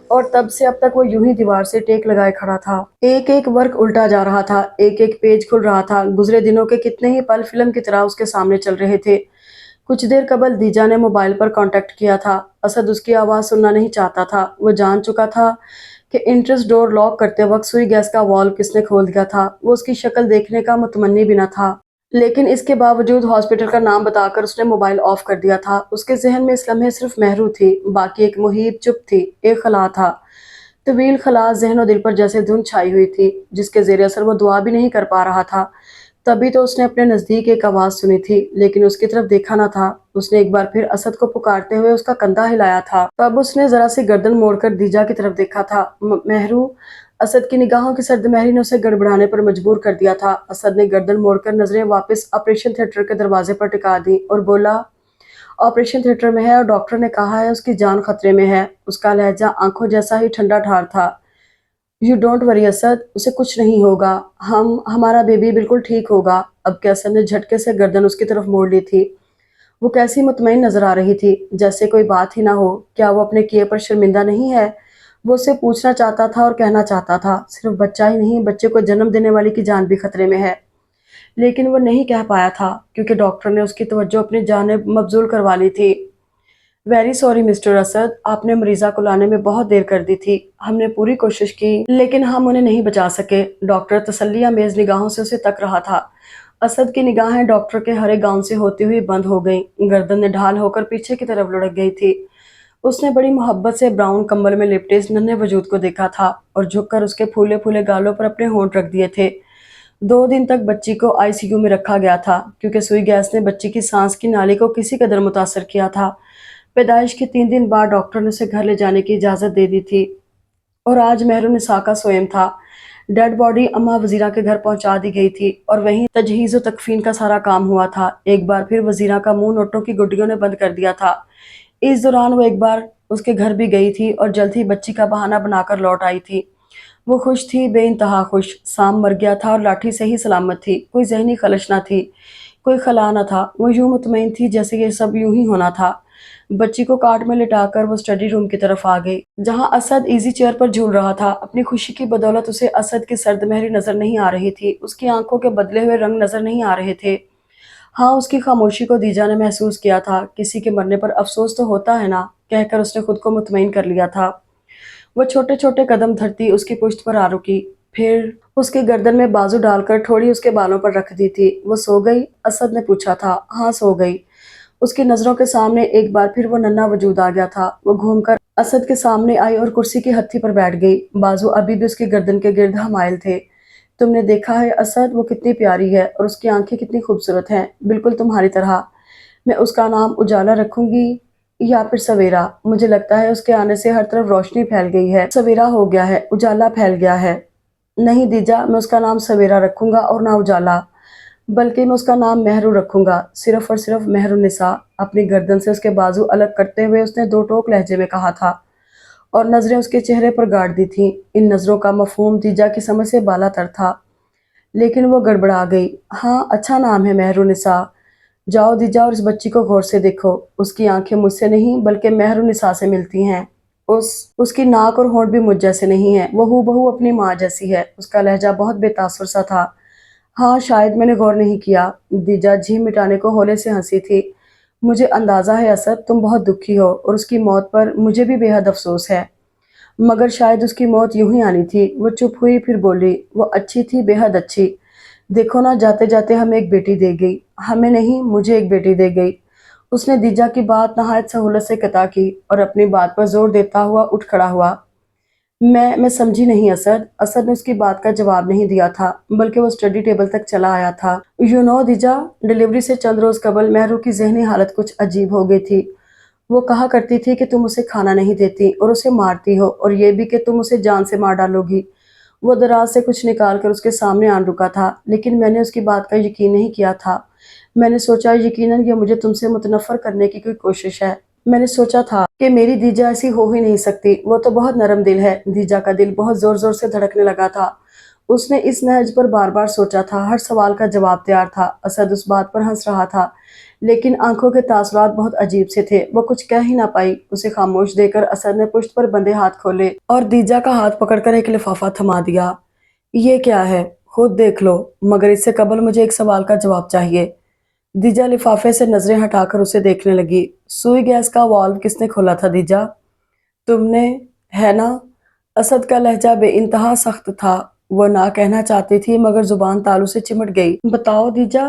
اور تب سے اب تک وہ یوں ہی دیوار سے ٹیک لگائے کھڑا تھا۔ ایک ایک ورق الٹا جا رہا تھا، ایک ایک پیج کھل رہا تھا۔ گزرے دنوں کے کتنے ہی پل فلم کی طرح اس کے سامنے چل رہے تھے۔ کچھ دیر قبل دیجا نے موبائل پر کانٹیکٹ کیا تھا۔ اسد اس کی آواز سننا نہیں چاہتا تھا۔ وہ جان چکا تھا کہ انٹرنس ڈور لاک کرتے وقت سوئی گیس کا والو کس نے کھول دیا تھا۔ وہ اس کی شکل دیکھنے کا متمنی بھی نہ تھا۔ لیکن اس کے باوجود ہاسپٹل کا نام بتا کر اس نے موبائل آف کر دیا تھا۔ اس کے ذہن میں اس لمحے صرف مہرو تھی، باقی ایک محیط چپ تھی، ایک خلا تھا، طویل خلا، ذہن و دل پر جیسے دھند چھائی ہوئی تھی، جس کے زیر اثر وہ دعا بھی نہیں کر پا رہا تھا۔ تبھی تو اس نے اپنے نزدیک ایک آواز سنی تھی، لیکن اس کی طرف دیکھا نہ تھا۔ اس نے ایک بار پھر اسد کو پکارتے ہوئے اس کا کندھا ہلایا تھا۔ تب اس نے ذرا سی گردن موڑ کر دیجا کی طرف دیکھا تھا۔ مہرو! اسد کی نگاہوں کی سرد مہری نے اسے گڑبڑانے پر مجبور کر دیا تھا۔ اسد نے گردن موڑ کر نظریں واپس آپریشن تھیٹر کے دروازے پر ٹکا دی اور بولا، آپریشن تھیٹر میں ہے اور ڈاکٹر نے کہا ہے اس کی جان خطرے میں ہے۔ اس کا لہجہ آنکھوں جیسا ہی ٹھنڈا ٹھار تھا۔ یو ڈونٹ وری اسد، اسے کچھ نہیں ہوگا، ہمارا بیبی بالکل ٹھیک ہوگا۔ اب کہ اسد نے جھٹکے سے گردن اس کی طرف موڑ لی تھی، وہ کیسی مطمئن نظر آ رہی تھی، جیسے کوئی بات ہی نہ ہو۔ کیا وہ اپنے کیے پر شرمندہ نہیں ہے؟ وہ اسے پوچھنا چاہتا تھا اور کہنا چاہتا تھا، صرف بچہ ہی نہیں، بچے کو جنم دینے والی کی جان بھی خطرے میں ہے۔ لیکن وہ نہیں کہہ پایا تھا، کیونکہ ڈاکٹر نے اس کی توجہ اپنی جانب مبذول کروا لی تھی۔ ویری سوری مسٹر اسد، آپ نے مریضہ کو لانے میں بہت دیر کر دی تھی۔ ہم نے پوری کوشش کی لیکن ہم انہیں نہیں بچا سکے۔ ڈاکٹر تسلی آمیز نگاہوں سے اسے تک رہا تھا۔ اسد کی نگاہیں ڈاکٹر کے ہرے گاؤن سے ہوتی ہوئی بند ہو گئیں، گردن نڈھال ہو کر پیچھے کی طرف لڑک گئی تھی۔ اس نے بڑی محبت سے براؤن کمبل میں لپٹے اس ننھے وجود کو دیکھا تھا اور جھک کر اس کے پھولے پھولے گالوں پر اپنے ہونٹ رکھ دیے تھے۔ 2 دن تک بچی کو آئی سی یو میں رکھا گیا تھا، کیونکہ سوئی گیس نے بچی کی سانس کی نالی کو کسی قدر متاثر کیا تھا۔ پیدائش کے 3 دن بعد ڈاکٹر نے اسے گھر لے جانے کی اجازت دے دی تھی اور آج مہر النساء کا سوئم تھا۔ ڈیڈ باڈی اماں وزیرہ کے گھر پہنچا دی گئی تھی اور وہیں تجہیز و تکفین کا سارا کام ہوا تھا۔ ایک بار پھر وزیرہ کا منہ نوٹوں کی گڈیوں نے بند کر دیا تھا۔ اس دوران وہ ایک بار اس کے گھر بھی گئی تھی اور جلد ہی بچی کا بہانہ بنا کر لوٹ آئی تھی۔ وہ خوش تھی، بے انتہا خوش۔ سام مر گیا تھا اور لاٹھی صحیح سلامت تھی، کوئی ذہنی خلش نہ تھی، کوئی خلا نہ تھا۔ وہ یوں مطمئن تھی جیسے یہ سب یوں ہی ہونا تھا۔ بچی کو کاٹ میں لٹا کر وہ اسٹڈی روم کی طرف آ گئی، جہاں اسد ایزی چیئر پر جھول رہا تھا۔ اپنی خوشی کی بدولت اسے اسد کی سرد مہری نظر نہیں آ رہی تھی، اس کی آنکھوں کے بدلے ہوئے رنگ نظر نہیں آ رہے تھے۔ ہاں، اس کی خاموشی کو دیجا نے محسوس کیا تھا۔ کسی کے مرنے پر افسوس تو ہوتا ہے نا، کہہ کر اس نے خود کو مطمئن کر لیا تھا۔ وہ چھوٹے چھوٹے قدم دھرتی اس کی پشت پر آ رکی، پھر اس کی گردن میں بازو ڈال کر تھوڑی اس کے بالوں پر رکھ دی تھی۔ وہ سو گئی؟ اسد نے پوچھا تھا۔ ہاں، سو گئی۔ اس کی نظروں کے سامنے ایک بار پھر وہ ننھا وجود آ گیا تھا۔ وہ گھوم کر اسد کے سامنے آئی اور کرسی کی ہتھی پر بیٹھ گئی، بازو ابھی بھی اس کی گردن کے گرد حمائل تھے۔ تم نے دیکھا ہے اسد، وہ کتنی پیاری ہے اور اس کی آنکھیں کتنی خوبصورت ہیں، بالکل تمہاری طرح۔ میں اس کا نام اجالا رکھوں گی یا پھر سویرا؟ مجھے لگتا ہے اس کے آنے سے ہر طرف روشنی پھیل گئی ہے۔ سویرا ہو گیا ہے، اجالا پھیل گیا ہے۔ نہیں دیجا، میں اس کا نام سویرا رکھوں گا اور نہ اجالا، بلکہ میں اس کا نام مہرو رکھوں گا، صرف اور صرف مہر النساء۔ اپنی گردن سے اس کے بازو الگ کرتے ہوئے اس نے 2 ٹوک لہجے میں کہا تھا اور نظریں اس کے چہرے پر گاڑ دی تھیں۔ ان نظروں کا مفہوم دیجا کی سمجھ سے بالا تر تھا، لیکن وہ گڑبڑا گئی۔ ہاں، اچھا نام ہے مہر النساء۔ جاؤ دیجا اور اس بچی کو غور سے دیکھو، اس کی آنکھیں مجھ سے نہیں بلکہ مہر النساء سے ملتی ہیں۔ اس کی ناک اور ہونٹ بھی مجھ جیسے نہیں ہیں، وہ ہو بہو اپنی ماں جیسی ہے۔ اس کا لہجہ بہت بے تاثر سا تھا۔ ہاں، شاید میں نے غور نہیں کیا۔ دیجا جھیم مٹانے کو ہولے سے ہنسی تھی۔ مجھے اندازہ ہے اسد، تم بہت دکھی ہو اور اس کی موت پر مجھے بھی بے حد افسوس ہے، مگر شاید اس کی موت یوں ہی آنی تھی۔ وہ چپ ہوئی، پھر بولی، وہ اچھی تھی، بے حد اچھی۔ دیکھو نا، جاتے جاتے ہمیں ایک بیٹی دے گئی۔ ہمیں نہیں، مجھے ایک بیٹی دے گئی۔ اس نے دیجا کی بات نہایت سہولت سے قطع کی اور اپنی بات پر زور دیتا ہوا اٹھ کھڑا ہوا۔ میں سمجھی نہیں اسد۔ اسد نے اس کی بات کا جواب نہیں دیا تھا، بلکہ وہ اسٹڈی ٹیبل تک چلا آیا تھا۔ یو نو دیجا، ڈیلیوری سے چند روز قبل مہرو کی ذہنی حالت کچھ عجیب ہو گئی تھی۔ وہ کہا کرتی تھی کہ تم اسے کھانا نہیں دیتی اور اسے مارتی ہو، اور یہ بھی کہ تم اسے جان سے مار ڈالو گی۔ وہ دراز سے کچھ نکال کر اس کے سامنے آن رکا تھا، لیکن میں نے اس کی بات کا یقین نہیں کیا تھا۔ میں نے سوچا یقیناً یہ مجھے تم سے متنفر کرنے کی کوئی کوشش ہے۔ میں نے سوچا تھا کہ میری دیجا ایسی ہو ہی نہیں سکتی، وہ تو بہت نرم دل ہے۔ دیجا کا دل بہت زور زور سے دھڑکنے لگا تھا۔ اس نے اس نہج پر بار بار سوچا تھا، ہر سوال کا جواب تیار تھا۔ اسد اس بات پر ہنس رہا تھا، لیکن آنکھوں کے تاثرات بہت عجیب سے تھے۔ وہ کچھ کہہ ہی نہ پائی۔ اسے خاموش دے کر اسد نے پشت پر بندھے ہاتھ کھولے اور دیجا کا ہاتھ پکڑ کر ایک لفافہ تھما دیا۔ یہ کیا ہے؟ خود دیکھ لو، مگر اس سے قبل مجھے ایک سوال کا جواب چاہیے۔ دیجا لفافے سے نظریں ہٹا کر اسے دیکھنے لگی۔ سوئی گیس کا والو کس نے کھولا تھا دیجا؟ تم نے، ہے نا؟ اسد کا لہجہ بے انتہا سخت تھا۔ وہ نہ کہنا چاہتی تھی، مگر زبان تالو سے چمٹ گئی۔ بتاؤ دیجا،